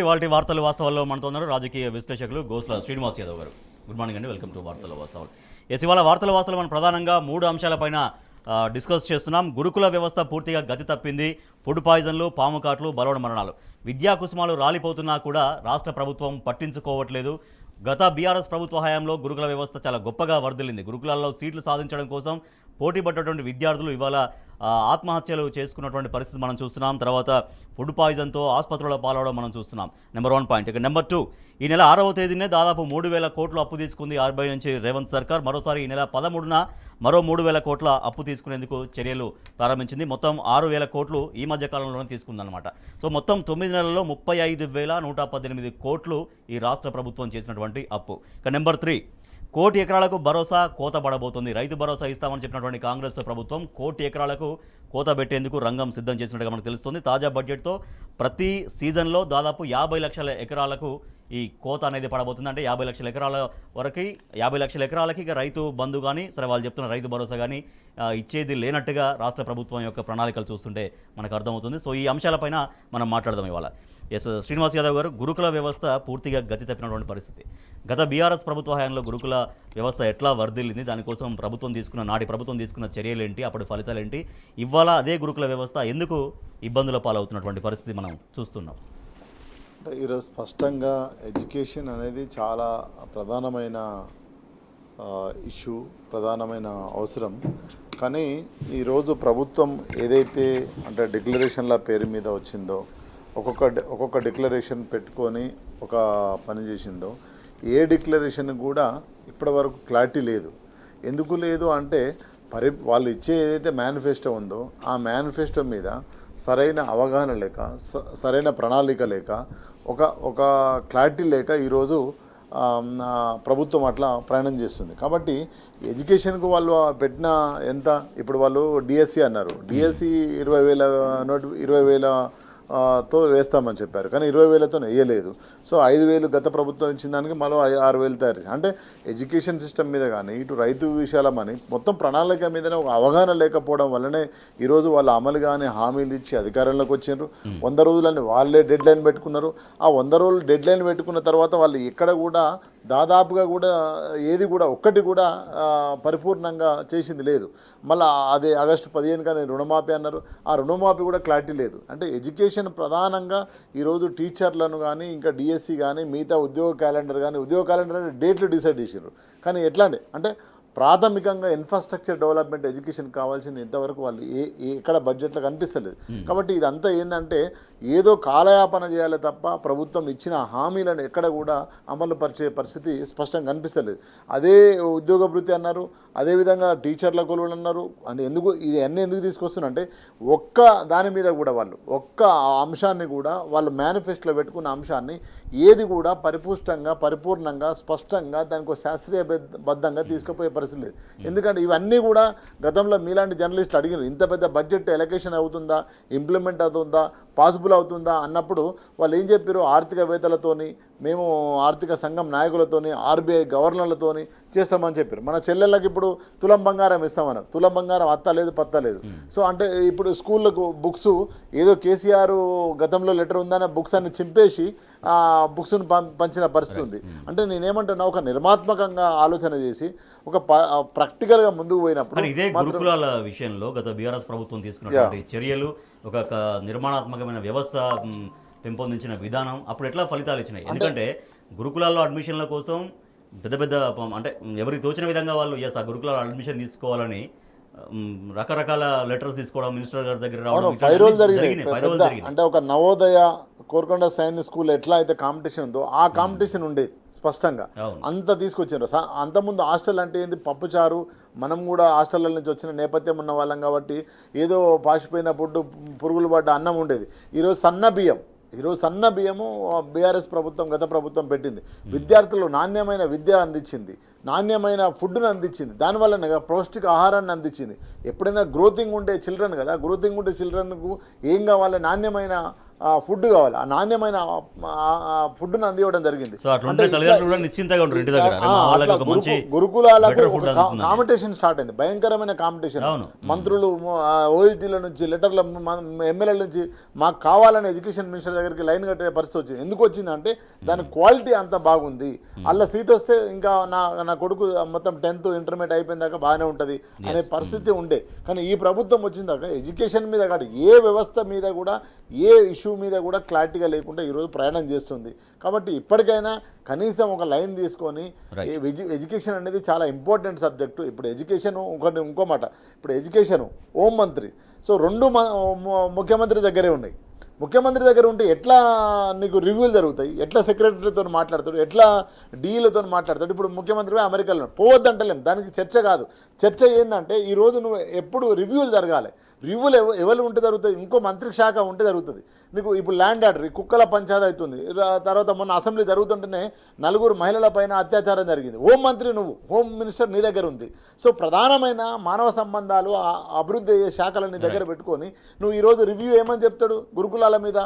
ఇవాళ వార్తలు వాస్తవాల్లో మనతో ఉన్నారు రాజకీయ విశ్లేషకులు గోస్ల శ్రీనివాస్ యాదవ్ గారు. గుడ్ మార్నింగ్ అండి, వెల్కమ్ టు వార్తల వాస్తవాలు. ఇవాళ వార్తల వాస్తవాలు మనం ప్రధానంగా 3 అంశాలపైన డిస్కస్ చేస్తున్నాం. గురుకుల వ్యవస్థ పూర్తిగా గతి తప్పింది. ఫుడ్ పాయిజన్లు, పాము కాట్లు, బలవడ మరణాలు. విద్యా కుసుమాలు రాలిపోతున్నా కూడా రాష్ట్ర ప్రభుత్వం పట్టించుకోవట్లేదు. గత బీఆర్ఎస్ ప్రభుత్వ హయాంలో గురుకుల వ్యవస్థ చాలా గొప్పగా వర్ధిల్లింది. గురుకులాల్లో సీట్లు సాధించడం కోసం పోటీ పడ్డటువంటి విద్యార్థులు ఇవాళ ఆత్మహత్యలు చేసుకున్నటువంటి పరిస్థితి మనం చూస్తున్నాం. తర్వాత ఫుడ్ పాయిజన్తో ఆసుపత్రుల పాలవడం మనం చూస్తున్నాం. Number 1 point. ఇక నెంబర్ 2, ఈ నెల 6వ తేదీనే దాదాపు 3,000 కోట్లు అప్పు తీసుకుంది ఆర్బీఐ నుంచి రేవంత్ సర్కార్. మరోసారి ఈ నెల 13న మరో 3,000 కోట్ల అప్పు తీసుకునేందుకు చర్యలు ప్రారంభించింది. మొత్తం 6,000 కోట్లు ఈ మధ్య కాలంలోనే తీసుకుందన్నమాట. సో మొత్తం 9 నెలల్లో 35,118 కోట్లు ఈ రాష్ట్ర ప్రభుత్వం చేసినటువంటి అప్పు. ఇక నెంబర్ 3, 1 కోటి ఎకరాలకు భరోసా కోత పడబోతుంది. రైతు భరోసా ఇస్తామని చెప్పినటువంటి కాంగ్రెస్ ప్రభుత్వం 1 కోటి ఎకరాలకు కోత పెట్టేందుకు రంగం సిద్ధం చేసినట్టుగా మనకు తెలుస్తుంది. తాజా బడ్జెట్తో ప్రతి సీజన్లో దాదాపు 50 లక్షల ఎకరాలకు ఈ కోత అనేది పడబోతుంది. అంటే 50 లక్షల ఎకరాల వరకు 50 లక్షల ఎకరాలకి ఇక రైతు బంధు కానీ, సరే వాళ్ళు చెప్తున్న రైతు భరోసా కానీ ఇచ్చేది లేనట్టుగా రాష్ట్ర ప్రభుత్వం యొక్క ప్రణాళికలు చూస్తుంటే మనకు అర్థమవుతుంది. సో ఈ అంశాలపైన మనం మాట్లాడదాం ఇవాళ. శ్రీనివాస్ యాదవ్ గారు, గురుకుల వ్యవస్థ పూర్తిగా గతి తప్పినటువంటి పరిస్థితి. గత బీఆర్ఎస్ ప్రభుత్వ హయాంలో గురుకుల వ్యవస్థ ఎట్లా వర్ధిల్లింది, దానికోసం నాటి ప్రభుత్వం తీసుకున్న చర్యలు ఏంటి, అప్పటి ఫలితాలు ఏంటి, ఇవాళ అదే గురుకుల వ్యవస్థ ఎందుకు ఇబ్బందుల పాలవుతున్నటువంటి పరిస్థితి మనం చూస్తున్నాం. అంటే ఈరోజు స్పష్టంగా ఎడ్యుకేషన్ అనేది చాలా ప్రధానమైన ఇష్యూ, ప్రధానమైన అవసరం. కానీ ఈరోజు ప్రభుత్వం ఏదైతే అంటే డిక్లరేషన్ల పేరు మీద వచ్చిందో, ఒక్కొక్క డిక్లరేషన్ పెట్టుకొని ఒక పని చేసిందో, ఏ డిక్లరేషన్ కూడా ఇప్పటివరకు క్లారిటీ లేదు. ఎందుకు లేదు అంటే వాళ్ళు ఇచ్చే ఏదైతే మేనిఫెస్టో ఉందో ఆ మేనిఫెస్టో మీద సరైన అవగాహన లేక, సరైన ప్రణాళిక లేక, ఒక క్లారిటీ లేక ఈరోజు ప్రభుత్వం అట్లా ప్రయాణం చేస్తుంది. కాబట్టి ఎడ్యుకేషన్కు వాళ్ళు పెట్టిన ఎంత, ఇప్పుడు వాళ్ళు డిఎస్సి అన్నారు, డిఎస్సి 20,000 తో వేస్తామని చెప్పారు, కానీ 20,000తో వేయలేదు. సో 5,000 గత ప్రభుత్వం ఇచ్చిన దానికి మరో 6,000 తయారు. అంటే ఎడ్యుకేషన్ సిస్టమ్ మీద కానీ, ఇటు రైతు విషయాలమని మొత్తం ప్రణాళిక మీదనే ఒక అవగాహన లేకపోవడం వల్లనే ఈరోజు వాళ్ళు అమలు కానీ హామీలు ఇచ్చి అధికారంలోకి వచ్చినారు. 100 రోజులని వాళ్ళే డెడ్ లైన్ పెట్టుకున్నారు. ఆ 100 రోజులు డెడ్ లైన్ పెట్టుకున్న తర్వాత వాళ్ళు ఎక్కడ కూడా దాదాపుగా కూడా ఏది కూడా ఒక్కటి కూడా పరిపూర్ణంగా చేసింది లేదు. మళ్ళీ అదే ఆగస్టు 15 కానీ రుణమాఫీ అన్నారు, ఆ రుణమాఫీ కూడా క్లారిటీ లేదు. అంటే ఎడ్యుకేషన్ ప్రధానంగా ఈరోజు టీచర్లను కానీ, ఇంకా డిఎస్సి కానీ, మిగతా ఉద్యోగ క్యాలెండర్ అంటే డేట్లు డిసైడ్ చేసారు. కానీ ఎట్లా అంటే ప్రాథమికంగా ఇన్ఫ్రాస్ట్రక్చర్ డెవలప్మెంట్ ఎడ్యుకేషన్ కావాల్సింది ఇంతవరకు వాళ్ళు ఎక్కడ బడ్జెట్లో కనిపిస్తలేదు. కాబట్టి ఇదంతా ఏంటంటే ఏదో కాలయాపన చేయాలి తప్ప ప్రభుత్వం ఇచ్చిన హామీలను ఎక్కడ కూడా అమలు పరిచే పరిస్థితి స్పష్టంగా కనిపిస్తలేదు. అదే ఉద్యోగ భృతి అన్నారు, అదేవిధంగా టీచర్ల కొలువులు అన్నారు. అంటే ఎందుకు తీసుకొస్తున్నారంటే ఒక్క దాని మీద కూడా వాళ్ళు ఒక్క అంశాన్ని కూడా వాళ్ళు మేనిఫెస్టోలో పెట్టుకున్న అంశాన్ని ఏది కూడా పరిపూర్ణంగా స్పష్టంగా దానికి శాస్త్రీయబద్ధంగా తీసుకుపోయే పరిస్థితి లేదు. ఎందుకంటే ఇవన్నీ కూడా గతంలో మీలాంటి జర్నలిస్టులు అడిగినారు, ఇంత పెద్ద బడ్జెట్ ఎలకేషన్ అవుతుందా, ఇంప్లిమెంట్ అవుతుందా, పాసిబుల్ అవుతుందా అన్నప్పుడు వాళ్ళు ఏం చెప్పారు, ఆర్థికవేత్తలతోని, మేము ఆర్థిక సంఘం నాయకులతోని, ఆర్బీఐ గవర్నర్లతోని చేస్తామని చెప్పారు. మన చెల్లెళ్ళకి ఇప్పుడు తులం బంగారం ఇస్తామన్నారు. తులం బంగారం అత్తలేదు పత్తలేదు. సో అంటే ఇప్పుడు స్కూళ్ళకు బుక్స్ ఏదో కేసీఆర్ గతంలో లెటర్ ఉందనే బుక్స్ అన్ని చింపేసి బుక్స్ను పంచిన పరిస్థితి ఉంది. అంటే నేనేమంటున్నా, ఒక నిర్మాత్మకంగా ఆలోచన చేసి ఒక ప్రాక్టికల్గా ముందుకు పోయినప్పుడు ఇదే గురుకులాల విషయంలో గత బీఆర్ఎస్ ప్రభుత్వం తీసుకున్నటువంటి చర్యలు, ఒక నిర్మాణాత్మకమైన వ్యవస్థ పెంపొందించిన విధానం అప్పుడు ఎట్లా ఫలితాలు ఇచ్చినాయి? ఎందుకంటే గురుకులాల్లో అడ్మిషన్ల కోసం పెద్ద అంటే ఎవరికి తోచిన విధంగా వాళ్ళు ఆ గురుకులాల్లో అడ్మిషన్ తీసుకోవాలని రకరకాల లెటర్స్ తీసుకోవడం, మినిస్టర్ గారి దగ్గర రావడం, 5 రోజులు జరిగింది. అంటే ఒక నవోదయ కోరుకొండ సైన్స్ స్కూల్ ఎట్లా అయితే కాంపిటీషన్ ఉందో ఆ కాంపిటీషన్ ఉండేది స్పష్టంగా. అంత తీసుకొచ్చారు. అంతకుముందు హాస్టల్ అంటే ఏంది, పప్పుచారు. మనం కూడా హాస్టల్ల నుంచి వచ్చిన నేపథ్యం ఉన్న వాళ్ళం కాబట్టి ఏదో పాసిపోయిన పురుగులు పడ్డ అన్నం ఉండేది. ఈరోజు సన్న బియ్యము బీఆర్ఎస్ ప్రభుత్వం గత ప్రభుత్వం పెట్టింది. విద్యార్థులు నాణ్యమైన విద్య అందించింది, నాణ్యమైన ఫుడ్ను అందించింది, దానివల్ల పౌష్టిక ఆహారాన్ని అందించింది. ఎప్పుడైనా గ్రోతింగ్ ఉండే చిల్డ్రన్ చిల్డ్రన్కు ఏం కావాలి, నాణ్యమైన ఫుడ్ కావాలి, ఆ నాణ్యమైన ఫుడ్ను అందివ్వడం జరిగింది. సో అట్లా తల్లిదండ్రులు కూడా నిశ్చింతగా ఉంటారు ఇంటి దగ్గర. వాళ్ళకి ఒక మంచి గురుకులాలకు better food అందుతుంది. కాంపిటీషన్ స్టార్ట్ అయింది, భయంకరమైన కాంపిటీషన్. మంత్రులు ఓఎస్డీల నుంచి లెటర్ల ఎమ్మెల్యేల నుంచి మాకు కావాలని ఎడ్యుకేషన్ మినిస్టర్ దగ్గరికి లైన్ కట్టే పరిస్థితి వచ్చింది. ఎందుకు వచ్చిందంటే దాని క్వాలిటీ అంత బాగుంది. అలా సీట్ వస్తే ఇంకా నా కొడుకు మొత్తం 10th ఇంటర్మీడియట్ అయిపోయిన దాకా బాగానే ఉంటుంది అనే పరిస్థితి ఉండే. కానీ ఈ ప్రభుత్వం వచ్చిన దాకా ఎడ్యుకేషన్ మీద కాదు, ఏ వ్యవస్థ మీద కూడా, ఏ ఇష్యూ మీద కూడా క్లారిటీగా లేకుండా ఈరోజు ప్రయాణం చేస్తుంది. కాబట్టి ఇప్పటికైనా కనీసం ఒక లైన్ తీసుకొని, ఎడ్యుకేషన్ అనేది చాలా ఇంపార్టెంట్ సబ్జెక్టు. ఇప్పుడు ఎడ్యుకేషన్ ఇంకో మాట, ఇప్పుడు ఎడ్యుకేషన్ హోం మంత్రి, సో రెండు ముఖ్యమంత్రి దగ్గరే ఉన్నాయి. ముఖ్యమంత్రి దగ్గర ఉంటే ఎట్లా నీకు రివ్యూలు జరుగుతాయి, ఎట్లా సెక్రటరీతో మాట్లాడతాడు, ఎట్లా డీలతో మాట్లాడతాడు. ఇప్పుడు ముఖ్యమంత్రి అమెరికాలో పోవద్దంటలేం, దానికి చర్చ కాదు. చర్చ ఏంటంటే ఈరోజు నువ్వు ఎప్పుడు రివ్యూలు జరగాలి. రివ్యూలు ఎవరు ఉంటే జరుగుతుంది, ఇంకో మంత్రి శాఖ ఉంటే జరుగుతుంది. నీకు ఇప్పుడు ల్యాండ్ ఆర్డర్ కుక్కల పంచాయతీ అవుతుంది. తర్వాత మొన్న అసెంబ్లీ జరుగుతుంటేనే 4 మహిళల పైన అత్యాచారం జరిగింది. హోం మంత్రి నువ్వు, హోమ్ మినిస్టర్ నీ దగ్గర ఉంది. సో ప్రధానమైన మానవ సంబంధాలు, అభివృద్ధి శాఖలు నీ దగ్గర పెట్టుకొని నువ్వు ఈరోజు రివ్యూ ఏమని చెప్తాడు గురుకులాల మీద?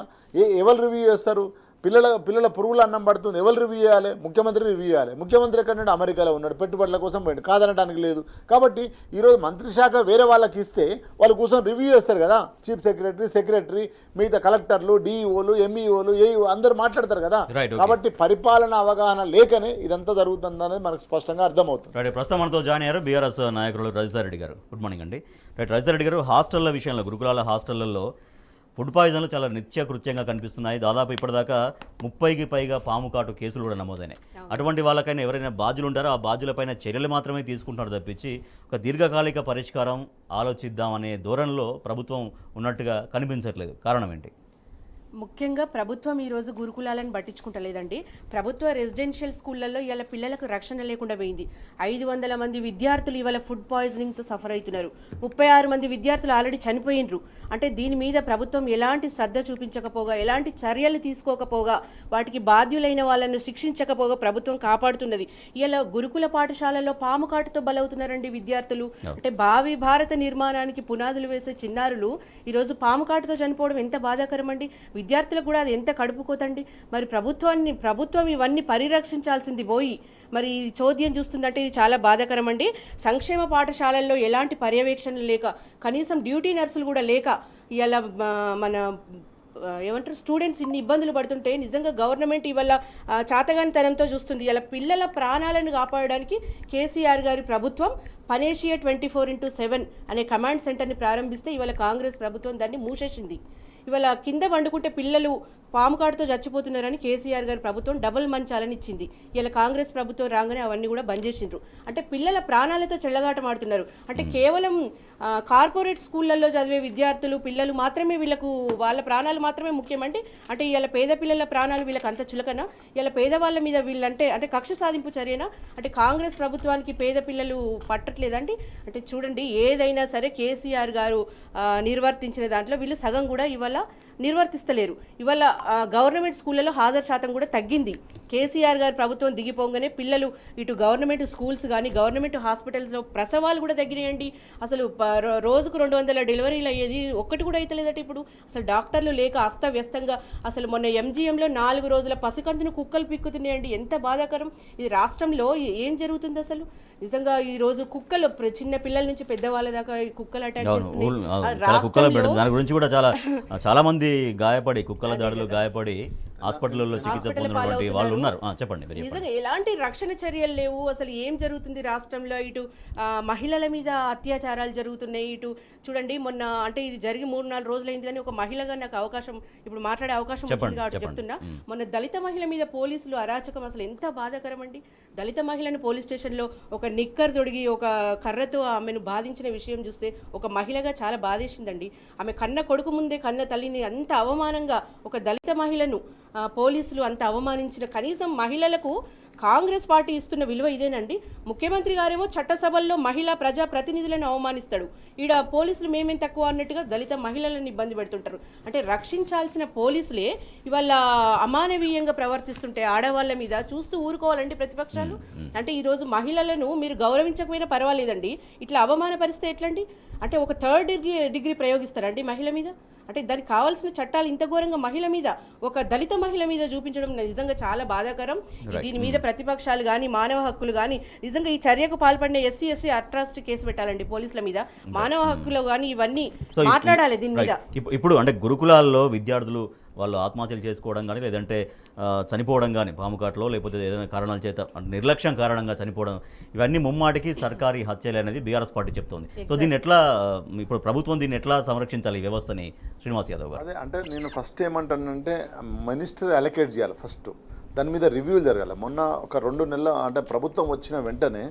ఎవరు రివ్యూ చేస్తారు? పిల్లల పురుగుల అన్నం పడుతుంది, ఎవరు రివ్యూ చేయాలి? ముఖ్యమంత్రి రివ్యూ చేయాలి. ముఖ్యమంత్రి ఎక్కడంటే అమెరికాలో ఉన్నాడు, పెట్టుబడుల కోసం పోయింది, కాదనడానికి లేదు. కాబట్టి ఈరోజు మంత్రి శాఖ వేరే వాళ్ళకి ఇస్తే వాళ్ళు కూర్చొని రివ్యూ చేస్తారు కదా, చీఫ్ సెక్రటరీ, మిగతా కలెక్టర్లు, డిఈఓలు, ఎంఈఓలు, ఏఈఓ అందరూ మాట్లాడతారు కదా. కాబట్టి పరిపాలన అవగాహన లేకనే ఇదంతా జరుగుతుందనేది మనకు స్పష్టంగా అర్థమవుతుంది. రైట్, ప్రస్తుతం మనతో జాయిన్ అయ్యారు బీఆర్ఎస్ నాయకులు రజితారెడ్డి రెడ్డి గారు. గుడ్ మార్నింగ్ అండి. రైట్, రజితారెడ్డి రెడ్డి గారు, హాస్టళ్ల విషయంలో, గురుకులాల హాస్టళ్లలో ఫుడ్ పాయిజన్లు చాలా నిత్యకృత్యంగా కనిపిస్తున్నాయి. దాదాపు ఇప్పటిదాకా 30కి పైగా పాము కాటు కేసులు కూడా నమోదైనాయి. అటువంటి వాళ్ళకైనా ఎవరైనా బాధ్యులు ఉంటారో ఆ బాధ్యులపైన చర్యలు మాత్రమే తీసుకుంటారు తప్పించి ఒక దీర్ఘకాలిక పరిష్కారం ఆలోచిద్దామనే ధోరణిలో ప్రభుత్వం ఉన్నట్టుగా కనిపించట్లేదు. కారణం ఏంటి? ముఖ్యంగా ప్రభుత్వం ఈరోజు గురుకులాలను పట్టించుకుంటలేదండి. ప్రభుత్వ రెసిడెన్షియల్ స్కూళ్ళల్లో ఇవాళ పిల్లలకు రక్షణ లేకుండా పోయింది. 500 మంది విద్యార్థులు ఇవాళ ఫుడ్ పాయిజనింగ్తో సఫర్ అవుతున్నారు. 36 మంది విద్యార్థులు ఆల్రెడీ చనిపోయినరు. అంటే దీని మీద ప్రభుత్వం ఎలాంటి శ్రద్ధ చూపించకపోగా, ఎలాంటి చర్యలు తీసుకోకపోగా, వాటికి బాధ్యులైన వాళ్ళను శిక్షించకపోగా ప్రభుత్వం కాపాడుతున్నది. ఇలా గురుకుల పాఠశాలల్లో పాము కాటుతో బలవుతున్నారండి విద్యార్థులు. అంటే భావి భారత నిర్మాణానికి పునాదులు వేసే చిన్నారులు ఈరోజు పాము కాటుతో చనిపోవడం ఎంత బాధాకరం అండి. విద్యార్థులకు కూడా అది ఎంత కడుపుకోతండి. మరి ప్రభుత్వం ఇవన్నీ పరిరక్షించాల్సింది పోయి మరి ఇది చోద్యం చూస్తుందంటే ఇది చాలా బాధాకరం అండి. సంక్షేమ పాఠశాలల్లో ఎలాంటి పర్యవేక్షణ లేక, కనీసం డ్యూటీ నర్సులు కూడా లేక ఇలా మన ఏమంటారు స్టూడెంట్స్ ఇన్ని ఇబ్బందులు పడుతుంటే నిజంగా గవర్నమెంట్ ఇవాళ చాతగానితనంతో చూస్తుంది. ఇలా పిల్లల ప్రాణాలను కాపాడడానికి కేసీఆర్ గారి ప్రభుత్వం పనేషియా 24/7 అనే కమాండ్ సెంటర్ని ప్రారంభిస్తే ఇవాళ కాంగ్రెస్ ప్రభుత్వం దాన్ని మూసేసింది. ఇవాళ కింద వండుకుంటే పిల్లలు పాము కాటుతో చచ్చిపోతున్నారని కేసీఆర్ గారి ప్రభుత్వం డబుల్ మంచాలని ఇచ్చింది. ఇలా కాంగ్రెస్ ప్రభుత్వం రాగానే అవన్నీ కూడా బంద్ చేసిండ్రు. అంటే పిల్లల ప్రాణాలతో చెల్లగాటం ఆడుతున్నారు. అంటే కేవలం కార్పొరేట్ స్కూళ్ళల్లో చదివే విద్యార్థులు, పిల్లలు మాత్రమే వీళ్ళకు వాళ్ళ ప్రాణాలు మాత్రమే ముఖ్యమంటే, అంటే ఇలా పేద పిల్లల ప్రాణాలు వీళ్ళకి అంత చులకనా? ఇలా పేదవాళ్ళ మీద వీళ్ళంటే అంటే కక్ష సాధింపు చర్యనా? అంటే కాంగ్రెస్ ప్రభుత్వానికి పేద పిల్లలు పట్టట్లేదండి. అంటే చూడండి, ఏదైనా సరే కేసీఆర్ గారు నిర్వర్తించిన దాంట్లో వీళ్ళు సగం కూడా ఇవాళ నిర్వర్తిస్తలేరు. ఇవాళ గవర్నమెంట్ స్కూళ్ళలో హాజరు శాతం కూడా తగ్గింది. కేసీఆర్ గారి ప్రభుత్వం దిగిపోగానే పిల్లలు ఇటు గవర్నమెంట్ స్కూల్స్ కానీ గవర్నమెంట్ హాస్పిటల్స్లో ప్రసవాలు కూడా తగ్గినాయండి. అసలు రోజుకు 200 డెలివరీలు అయ్యేది ఒక్కటి కూడా అవుతలేదట. ఇప్పుడు అసలు డాక్టర్లు లేక అస్తవ్యస్తంగా, అసలు మొన్న ఎంజీఎంలో 4 రోజుల పసికందును కుక్కలు పిక్కుతున్నాయండి. ఎంత బాధాకరం. ఇది రాష్ట్రంలో ఏం జరుగుతుంది అసలు? నిజంగా ఈ రోజు కుక్కలు చిన్న పిల్లల నుంచి పెద్దవాళ్ళ దాకా కుక్కలు అటాక్ చేస్తున్నాయి. దాని గురించి కూడా చాలా మంది గాయపడి, కుక్కల దాడులు గాయపడి హాస్పిటల్లో చికిత్స పొందినటువంటి వాళ్ళు ఉన్నారు. చెప్పండి. నిజంగా ఎలాంటి రక్షణ చర్యలు లేవు. అసలు ఏం జరుగుతుంది రాష్ట్రంలో? ఇటు మహిళల మీద అత్యాచారాలు జరుగుతున్నాయి. ఇటు చూడండి, మొన్న అంటే ఇది జరిగి 3-4 రోజులైంది కానీ ఒక మహిళగా నాకు ఇప్పుడు మాట్లాడే అవకాశం వచ్చింది కాబట్టి చెప్తున్నా. మొన్న దళిత మహిళ మీద పోలీసులు అరాచకం అసలు ఎంత బాధాకరం అండి. దళిత మహిళను పోలీస్ స్టేషన్లో ఒక నిక్కర్ తొడిగి ఒక కర్రతో ఆమెను బాధించిన విషయం చూస్తే ఒక మహిళగా చాలా బాధేసిందండి. ఆమె కన్న కొడుకు ముందే కన్న తల్లిని అంత అవమానంగా ఒక దళిత మహిళను పోలీసులు అంత అవమానించిన, కనీసం మహిళలకు కాంగ్రెస్ పార్టీ ఇస్తున్న విలువ ఇదేనండి. ముఖ్యమంత్రి గారేమో చట్టసభల్లో మహిళా ప్రజా ప్రతినిధులను అవమానిస్తాడు. ఈడ పోలీసులు మేమేం తక్కువ అన్నట్టుగా దళిత మహిళలను ఇబ్బంది పెడుతుంటారు. అంటే రక్షించాల్సిన పోలీసులే ఇవాళ అమానవీయంగా ప్రవర్తిస్తుంటే ఆడవాళ్ళ మీద చూస్తూ ఊరుకోవాలండి ప్రతిపక్షాలు. అంటే ఈరోజు మహిళలను మీరు గౌరవించకపోయినా పర్వాలేదండి, ఇట్లా అవమానపరిస్తే ఎట్లండి? అంటే ఒక 3rd డిగ్రీ ప్రయోగిస్తారండి మహిళ మీద? అంటే దానికి కావాల్సిన చట్టాలు ఇంత ఘోరంగా మహిళ మీద, ఒక దళిత మహిళ మీద చూపించడం నిజంగా చాలా బాధాకరం. దీని మీద ప్రతిపక్షాలు కానీ మానవ హక్కులు కానీ నిజంగా ఈ చర్యకు పాల్పడిన ఎస్సీ అట్రాసిటీ కేసు పెట్టాలండి పోలీసుల మీద. మానవ హక్కులు కానీ ఇవన్నీ మాట్లాడాలి దీని మీద. ఇప్పుడు అంటే గురుకులాల్లో విద్యార్థులు వాళ్ళు ఆత్మహత్యలు చేసుకోవడం కానీ లేదంటే చనిపోవడం కానీ పాముకాట్లో లేకపోతే ఏదైనా కారణాల చేత నిర్లక్ష్యం కారణంగా చనిపోవడం, ఇవన్నీ ముమ్మాటికి సర్కారీ హత్యలు అనేది బీఆర్ఎస్ పార్టీ చెప్తోంది. సో దీన్ని ఎట్లా ఇప్పుడు ప్రభుత్వం దీన్ని ఎట్లా సంరక్షించాలి ఈ వ్యవస్థని శ్రీనివాస్ యాదవ్ గారు? అదే అంటే నేను ఫస్ట్ ఏమంటానంటే మినిస్టర్ అలొకేట్ చేయాలి, ఫస్ట్ దాని మీద రివ్యూ జరగాలి. మొన్న ఒక 2 నెలల అంటే ప్రభుత్వం వచ్చిన వెంటనే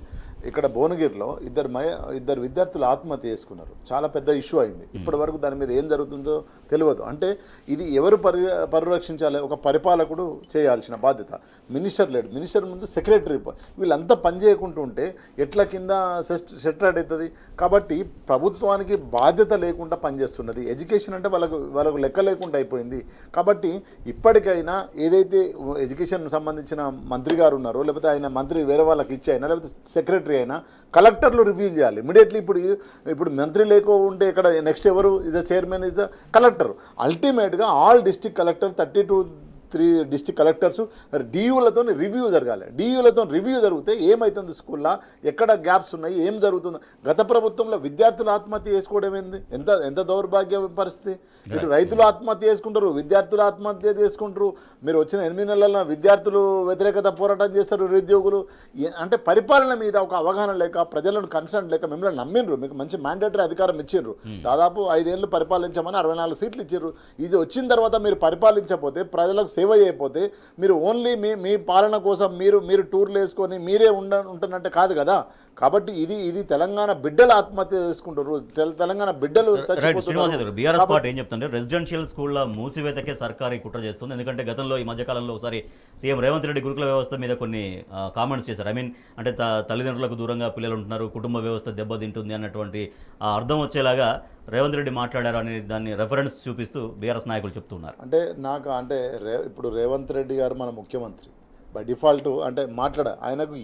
ఇక్కడ భువనగిరిలో ఇద్దరు విద్యార్థులు ఆత్మహత్య చేసుకున్నారు. చాలా పెద్ద ఇష్యూ అయింది. ఇప్పటి వరకు దాని మీద ఏం జరుగుతుందో తెలియదు. అంటే ఇది ఎవరు పరిరక్షించాలి? ఒక పరిపాలకుడు చేయాల్సిన బాధ్యత. మినిస్టర్ లేడు, మినిస్టర్ ముందు సెక్రటరీ, వీళ్ళంతా పనిచేయకుంటూ ఉంటే ఎట్లా కింద సెటరేట్ అవుతుంది. కాబట్టి ప్రభుత్వానికి బాధ్యత లేకుండా పనిచేస్తున్నది. ఎడ్యుకేషన్ అంటే వాళ్ళకు లెక్క లేకుండా అయిపోయింది. కాబట్టి ఇప్పటికైనా ఏదైతే ఎడ్యుకేషన్ సంబంధించిన మంత్రి గారు ఉన్నారో, లేకపోతే ఆయన మంత్రి వేరే వాళ్ళకి ఇచ్చి అయినా, లేకపోతే సెక్రటరీ అయినా, కలెక్టర్లు రివ్యూ చేయాలి ఇమీడియట్లీ. ఇప్పుడు మంత్రి లేకో ఉంటే ఇక్కడ నెక్స్ట్ ఎవరు is the chairman, is the collector. అల్టిమేట్గా all district collector 32 district collectors డియూలతో రివ్యూ జరగాలి. డియూలతో రివ్యూ జరిగితే ఏమవుతుంది స్కూల్లో, ఎక్కడ గ్యాప్స్ ఉన్నాయి, ఏం జరుగుతుంది. గత ప్రభుత్వంలో విద్యార్థులు ఆత్మహత్య చేసుకోవడం ఏంది, ఎంత దౌర్భాగ్య పరిస్థితి. ఇటు రైతులు ఆత్మహత్య చేసుకుంటారు, విద్యార్థులు ఆత్మహత్య చేసుకుంటారు. మీరు వచ్చిన 8 నెలల విద్యార్థులు వ్యతిరేకత పోరాటం చేస్తారు, నిరుద్యోగులు. అంటే పరిపాలన మీద ఒక అవగాహన లేక, ప్రజలను కన్సర్న్ లేక మిమ్మల్ని నమ్మిండ్రు, మీకు మంచి మ్యాండేటరీ అధికారం ఇచ్చిండ్రు. దాదాపు 5 ఏళ్ళు పరిపాలించమని 64 సీట్లు ఇచ్చారు. ఇది వచ్చిన తర్వాత మీరు పరిపాలించకపోతే, ప్రజలకు సేవ చేయకపోతే, మీరు ఓన్లీ మీ పాలన కోసం మీరు టూర్లు వేసుకొని మీరే ఉంటున్నట్టే కాదు కదా. కాబట్టి ఇది తెలంగాణ బిడ్డలు ఆత్మహత్య చేసుకుంటారు, తెలంగాణ బిడ్డలు బీఆర్ఎస్ పార్టీ ఏం చెప్తుంటే రెసిడెన్షియల్ స్కూళ్ళ మూసివేతకే సర్కారీ కుట్ర చేస్తుంది. ఎందుకంటే గతంలో ఈ మధ్యకాలంలో ఒకసారి సీఎం రేవంత్ రెడ్డి గురుకుల వ్యవస్థ మీద కొన్ని కామెంట్స్ చేశారు. ఐ మీన్ అంటే తల్లిదండ్రులకు దూరంగా పిల్లలు ఉంటున్నారు, కుటుంబ వ్యవస్థ దెబ్బతింటుంది అన్నటువంటి అర్థం వచ్చేలాగా రేవంత్ రెడ్డి మాట్లాడారు అని దాన్ని రెఫరెన్స్ చూపిస్తూ బీఆర్ఎస్ నాయకులు చెప్తున్నారు. అంటే ఇప్పుడు రేవంత్ రెడ్డి గారు మన ముఖ్యమంత్రి బై డిఫాల్ట్ అంటే ఆయనకు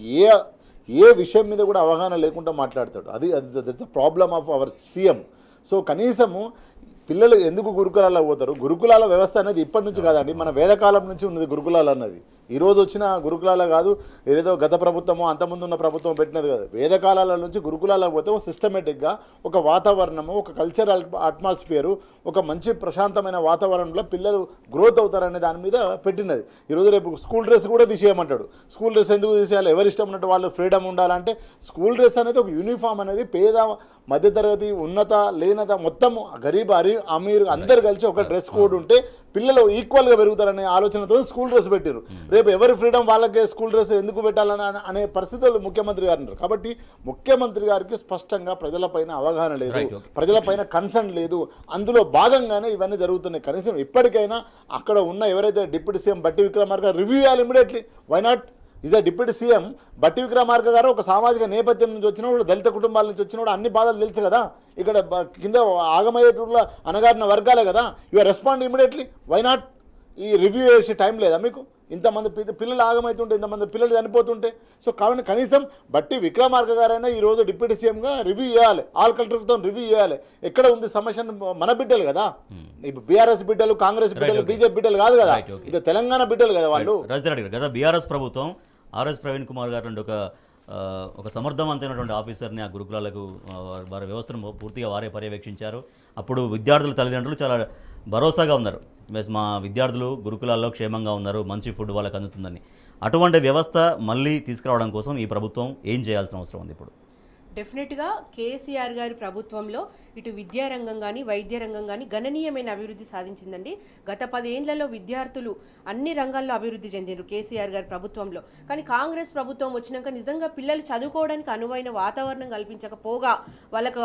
ఏ విషయం మీద కూడా అవగాహన లేకుండా మాట్లాడతాడు. That's the problem of our CM. So కనీసము పిల్లలు ఎందుకు గురుకులాల్లో పోతారు? గురుకులాల వ్యవస్థ అనేది ఇప్పటి నుంచి కాదండి, మన వేదకాలం నుంచి ఉన్నది గురుకులాలు అన్నది. ఈరోజు వచ్చిన గురుకులాల కాదు, ఏదో గత ప్రభుత్వమో అంతకుముందు ఉన్న ప్రభుత్వం పెట్టినది కాదు. వేదకాలాల నుంచి గురుకులాలకు పోతే ఒక సిస్టమేటిక్గా ఒక వాతావరణము, ఒక కల్చరల్ అట్మాస్ఫియరు, ఒక మంచి ప్రశాంతమైన వాతావరణంలో పిల్లలు గ్రోత్ అవుతారనే దాని మీద పెట్టినది. ఈరోజు రేపు స్కూల్ డ్రెస్ కూడా తీసేయమంటాడు. స్కూల్ డ్రెస్ ఎందుకు తీసేయాలి? ఎవరి ఇష్టం ఉన్నట్టు వాళ్ళు ఫ్రీడమ్ ఉండాలంటే స్కూల్ డ్రెస్ అనేది ఒక యూనిఫామ్ అనేది పేద, మధ్యతరగతి, ఉన్నత, లేనత, మొత్తం గరీబ్, అమీర్ అందరు కలిసి ఒక డ్రెస్ కోడ్ ఉంటే పిల్లలు ఈక్వల్గా పెరుగుతారనే ఆలోచనతో స్కూల్ డ్రెస్ పెట్టారు. రేపు ఎవరి ఫ్రీడమ్ వాళ్ళకే స్కూల్ డ్రెస్ ఎందుకు పెట్టాలని అనే పరిస్థితులు ముఖ్యమంత్రి గారు ఉన్నారు. కాబట్టి ముఖ్యమంత్రి గారికి స్పష్టంగా ప్రజలపైన అవగాహన లేదు, ప్రజలపైన కన్సర్న్ లేదు. అందులో భాగంగానే ఇవన్నీ జరుగుతున్నాయి. కనీసం ఇప్పటికైనా అక్కడ ఉన్న ఎవరైతే deputy CM Bhatti Vikramarka review చేయాలి immediately. Why not? Is the deputy CM Bhatti Vikramarka గారు ఒక సామాజిక నేపథ్యం నుంచి వచ్చినప్పుడు, దళిత కుటుంబాల నుంచి వచ్చినప్పుడు అన్ని బాధలు తెలుసు కదా. ఇక్కడ కింద ఆగమయ్యేటప్పుడు అనగారిన వర్గాలే కదా. You are respond immediately. Why not? ఈ రివ్యూ చేసే టైం లేదా మీకు? ఇంతమంది పిల్లలు ఆగమవుతుంటే, ఇంతమంది పిల్లలు చనిపోతుంటే. సో కాబట్టి కనీసం బట్టి విక్రమార్క గారైనా ఈరోజు డిప్యూటీ సీఎంగా రివ్యూ చేయాలి, ఆల్ కలెక్టర్తో రివ్యూ చేయాలి. ఎక్కడ ఉంది సమస్య? మన బిడ్డలు కదా, ఇప్పుడు బీఆర్ఎస్ బిడ్డలు, కాంగ్రెస్ బిడ్డలు, బీజేపీ బిడ్డలు కాదు కదా, ఇది తెలంగాణ బిడ్డలు కదా వాళ్ళు. గత బీఆర్ఎస్ ప్రభుత్వం ఆర్ఎస్ ప్రవీణ్ కుమార్ గారు అంటే ఒక సమర్థవంతమైనటువంటి ఆఫీసర్ని ఆ గురుకులాలకు వారి వ్యవస్థను పూర్తిగా వారే పర్యవేక్షించారు. అప్పుడు విద్యార్థుల తల్లిదండ్రులు చాలా భరోసాగా ఉన్నారు, మా విద్యార్థులు గురుకులాల్లో క్షేమంగా ఉన్నారు, మంచి ఫుడ్ వాళ్ళకి అందుతుందని. అటువంటి వ్యవస్థ మళ్ళీ తీసుకురావడం కోసం ఈ ప్రభుత్వం ఏం చేయాల్సిన అవసరం ఉంది ఇప్పుడు? డెఫినెట్గా కేసీఆర్ గారి ప్రభుత్వంలో ఇటు విద్యారంగం కానీ వైద్య రంగం కానీ గణనీయమైన అభివృద్ధి సాధించిందండి. గత 10 ఏళ్లలో విద్యార్థులు అన్ని రంగాల్లో అభివృద్ధి చెందినారు కేసీఆర్ గారి ప్రభుత్వంలో. కానీ కాంగ్రెస్ ప్రభుత్వం వచ్చినాక నిజంగా పిల్లలు చదువుకోవడానికి అనువైన వాతావరణం కల్పించకపోగా, వాళ్ళకు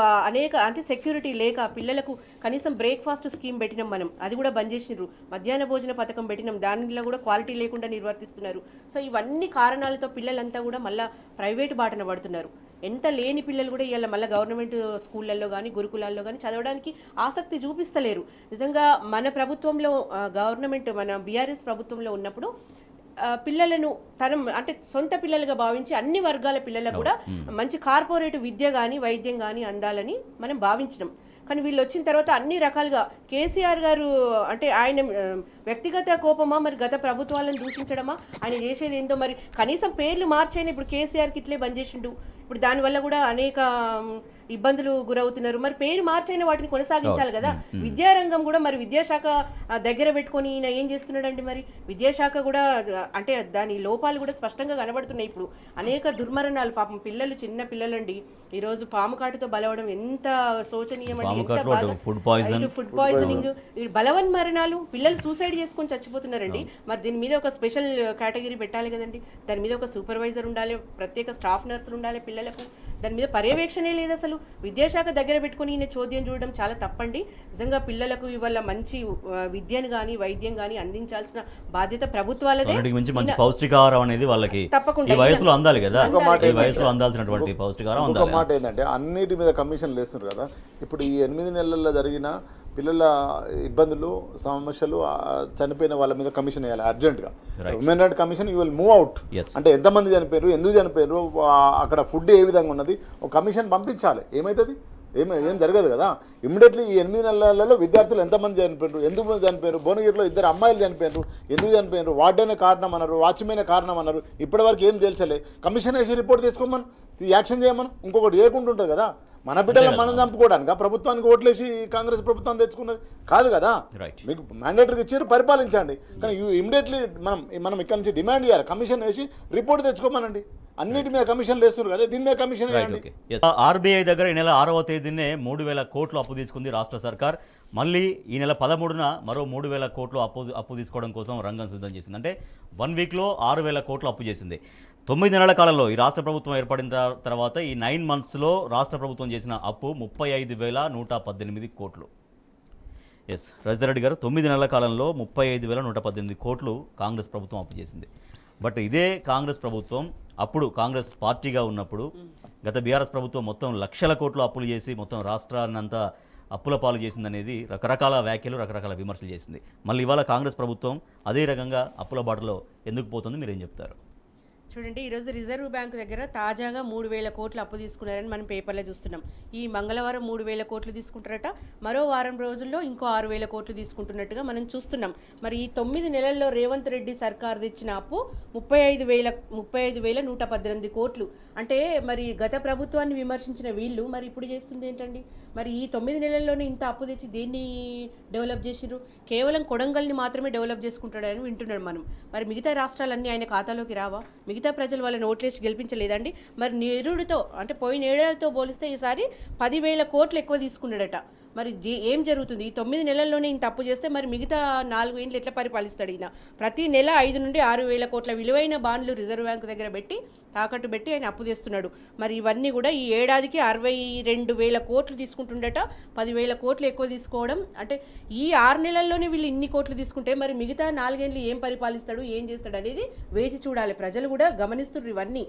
అంటే సెక్యూరిటీ లేక పిల్లలకు కనీసం బ్రేక్ఫాస్ట్ స్కీమ్ పెట్టినాం మనం, అది కూడా బంద్ చేసినారు. మధ్యాహ్న భోజన పథకం పెట్టినాం, దానిలో కూడా క్వాలిటీ లేకుండా నిర్వర్తిస్తున్నారు. సో ఇవన్నీ కారణాలతో పిల్లలంతా కూడా మళ్ళీ ప్రైవేటు బాటన పడుతున్నారు. ఎంత లేని పిల్లలు కూడా ఇవాళ మళ్ళీ గవర్నమెంట్ స్కూళ్ళల్లో కానీ గురుకులాల్లో కానీ చదవడానికి ఆసక్తి చూపిస్తలేరు. నిజంగా మన ప్రభుత్వంలో గవర్నమెంట్ మన బీఆర్ఎస్ ప్రభుత్వంలో ఉన్నప్పుడు పిల్లలను అంటే సొంత పిల్లలుగా భావించి అన్ని వర్గాల పిల్లలకు కూడా మంచి కార్పొరేట్ విద్య కానీ వైద్యం కానీ అందాలని మనం భావించినాం. కానీ వీళ్ళు వచ్చిన తర్వాత అన్ని రకాలుగా కేసీఆర్ గారు అంటే ఆయన వ్యక్తిగత కోపమా మరి గత ప్రభుత్వాలను దూషించడమా, ఆయన చేసేది ఏందో మరి కనీసం పేర్లు మార్చైనా ఇప్పుడు కేసీఆర్కి ఇట్లే బంద్ చేసిండు, ఇప్పుడు దానివల్ల కూడా అనేక ఇబ్బందులు గురవుతున్నారు. మరి పేరు మార్చైన వాటిని కొనసాగించాలి కదా. విద్యారంగం కూడా మరి విద్యాశాఖ దగ్గర పెట్టుకొని ఈయన ఏం చేస్తున్నాడండి? మరి విద్యాశాఖ కూడా అంటే దాని లోపాలు కూడా స్పష్టంగా కనబడుతున్నాయి. ఇప్పుడు అనేక దుర్మరణాలు, పాపం పిల్లలు, చిన్న పిల్లలండి ఈరోజు పాము కాటుతో బలవడం ఎంత శోచనీయం అండి, ఎంత బాధ. ఫుడ్ పాయిజనింగ్, బలవన్ మరణాలు, పిల్లలు సూసైడ్ చేసుకొని చచ్చిపోతున్నారండి. మరి దీని మీద ఒక స్పెషల్ కేటగిరీ పెట్టాలి కదండి. దాని మీద ఒక సూపర్వైజర్ ఉండాలి, ప్రత్యేక స్టాఫ్ నర్సులు ఉండాలి పిల్లలకు. దాని మీద పర్యవేక్షణే లేదు అసలు. విద్యాశాఖ దగ్గర పెట్టుకుని ఈయన చోద్యం చూడడం చాలా తప్పండి. నిజంగా పిల్లలకు ఇవాళ మంచి విద్యను కానీ వైద్యం కానీ అందించాల్సిన బాధ్యత ప్రభుత్వాలదే. మంచి పౌష్టికాహారం అనేది వాళ్ళకి తప్పకుండా ఈ వయసులో అందాలి కదా. ఈ వయసులో అందాల్సినటువంటి పౌష్టికాహారం ఒక మాట ఏంటంటే అన్నిటి మీద కమిషన్లు వేస్తున్నారు కదా. ఇప్పుడు ఈ 8 నెలల్లో జరిగిన పిల్లల ఇబ్బందులు, సమస్యలు, చనిపోయిన వాళ్ళ మీద కమిషన్ వేయాలి అర్జెంట్గా. Human right commission you will move out. అంటే ఎంతమంది చనిపోయారు, ఎందుకు చనిపోయారు, అక్కడ ఫుడ్ ఏ విధంగా ఉన్నది, ఒక కమిషన్ పంపించాలి. ఏమవుతుంది? ఏం జరగదు కదా. ఇమ్మీడియట్లీ ఈ 8 నెలలలో విద్యార్థులు ఎంతమంది చనిపోయారు, ఎందుకు చనిపోయారు, భువనగిరిలో 2 అమ్మాయిలు చనిపోయారు, ఎందుకు చనిపోయారు, వార్డెనే కారణం అన్నారు, వాచ్మెనే కారణం అన్నారు. ఇప్పటివరకు ఏం తెలుసలే. కమిషన్ వేసి రిపోర్ట్ తెచ్చుకోమని, యాక్షన్ చేయమని, ఇంకొకటి చేయకుండా ఉంటుంది కదా. మన బిడ్డలను మనం చంపుకోవడానికి ప్రభుత్వానికి ఓట్లేసి కాంగ్రెస్ ప్రభుత్వం తెచ్చుకున్నది కాదు కదా. మీకు మ్యాండేటరీకి ఇచ్చారు, పరిపాలించండి. కానీ ఇమ్మీడియట్లీ మనం ఇక్కడ నుంచి డిమాండ్ చేయాలి, కమిషన్ వేసి రిపోర్ట్ తెచ్చుకోమనండి. అన్నిటి మీద కమిషన్లు వేస్తున్నారు కదా, దీని మీద కమిషన్ వేయండి. ఆర్బీఐ దగ్గర ఈ నెల 6వ తేదీనే 3,000 కోట్లు అప్పు తీసుకుంది రాష్ట్ర సర్కార్. మళ్ళీ ఈ నెల 13న మరో 3,000 కోట్లు అప్పు తీసుకోవడం కోసం రంగం సిద్ధం చేసింది. అంటే 1 వీక్లో 6,000 కోట్లు అప్పు చేసింది. 9 నెలల కాలంలో ఈ రాష్ట్ర ప్రభుత్వం ఏర్పడిన తర్వాత ఈ 9 మంత్స్లో రాష్ట్ర ప్రభుత్వం చేసిన అప్పు 35,118 కోట్లు. ఎస్ రజిత రెడ్డి గారు, 9 నెలల కాలంలో 35,118 కోట్లు కాంగ్రెస్ ప్రభుత్వం అప్పు చేసింది. బట్ ఇదే కాంగ్రెస్ ప్రభుత్వం అప్పుడు కాంగ్రెస్ పార్టీగా ఉన్నప్పుడు గత బీఆర్ఎస్ ప్రభుత్వం మొత్తం లక్షల కోట్లు అప్పులు చేసి మొత్తం రాష్ట్రాన్నంతా అప్పుల పాలు చేసిందనేది రకరకాల వ్యాఖ్యలు, రకరకాల విమర్శలు చేసింది. మళ్ళీ ఇవాళ కాంగ్రెస్ ప్రభుత్వం అదే రకంగా అప్పుల బాటలో ఎందుకు పోతుంది, మీరేం చెప్తారు? చూడండి, ఈరోజు రిజర్వ్ బ్యాంకు దగ్గర తాజాగా 3,000 కోట్లు అప్పు తీసుకున్నారని మనం పేపర్లో చూస్తున్నాం. ఈ మంగళవారం 3,000 కోట్లు తీసుకుంటారట, మరో వారం రోజుల్లో ఇంకో 6,000 కోట్లు తీసుకుంటున్నట్టుగా మనం చూస్తున్నాం. మరి ఈ 9 నెలల్లో రేవంత్ రెడ్డి సర్కార్ తెచ్చిన అప్పు 35,118 కోట్లు. అంటే మరి గత ప్రభుత్వాన్ని విమర్శించిన వీళ్ళు మరి ఇప్పుడు చేస్తుంది ఏంటండి? మరి ఈ 9 నెలల్లోనే ఇంత అప్పు తెచ్చి దేన్ని డెవలప్ చేసిర్రు? కేవలం కొడంగల్ని మాత్రమే డెవలప్ చేసుకుంటాడని వింటున్నాడు మనం. మరి మిగతా రాష్ట్రాలన్నీ ఆయన ఖాతాలోకి రావా? మిగతా ప్రజలు వాళ్ళని ఓట్లేసి గెలిపించలేదండి. మరి నిరుడితో అంటే పోయిన ఏడాదితో పోలిస్తే ఈసారి 10,000 కోట్లు ఎక్కువ తీసుకున్నాడట. మరి ఏం జరుగుతుంది? ఈ 9 నెలల్లోనే ఇంత అప్పు చేస్తే మరి మిగతా 4 ఏళ్ళు ఎట్లా పరిపాలిస్తాడు ఈయన? ప్రతి నెల 5 నుండి 6,000 కోట్ల విలువైన బాండ్లు రిజర్వ్ బ్యాంకు దగ్గర పెట్టి తాకట్టు పెట్టి ఆయన అప్పు చేస్తున్నాడు. మరి ఇవన్నీ కూడా ఈ ఏడాదికి 62,000 కోట్లు తీసుకుంటుండట. 10,000 కోట్లు ఎక్కువ తీసుకోవడం అంటే ఈ 6 నెలల్లోనే వీళ్ళు ఇన్ని కోట్లు తీసుకుంటే మరి మిగతా 4 ఏళ్ళు ఏం పరిపాలిస్తాడు, ఏం చేస్తాడు అనేది వేచి చూడాలి. ప్రజలు కూడా గమనిస్తున్నారు ఇవన్నీ.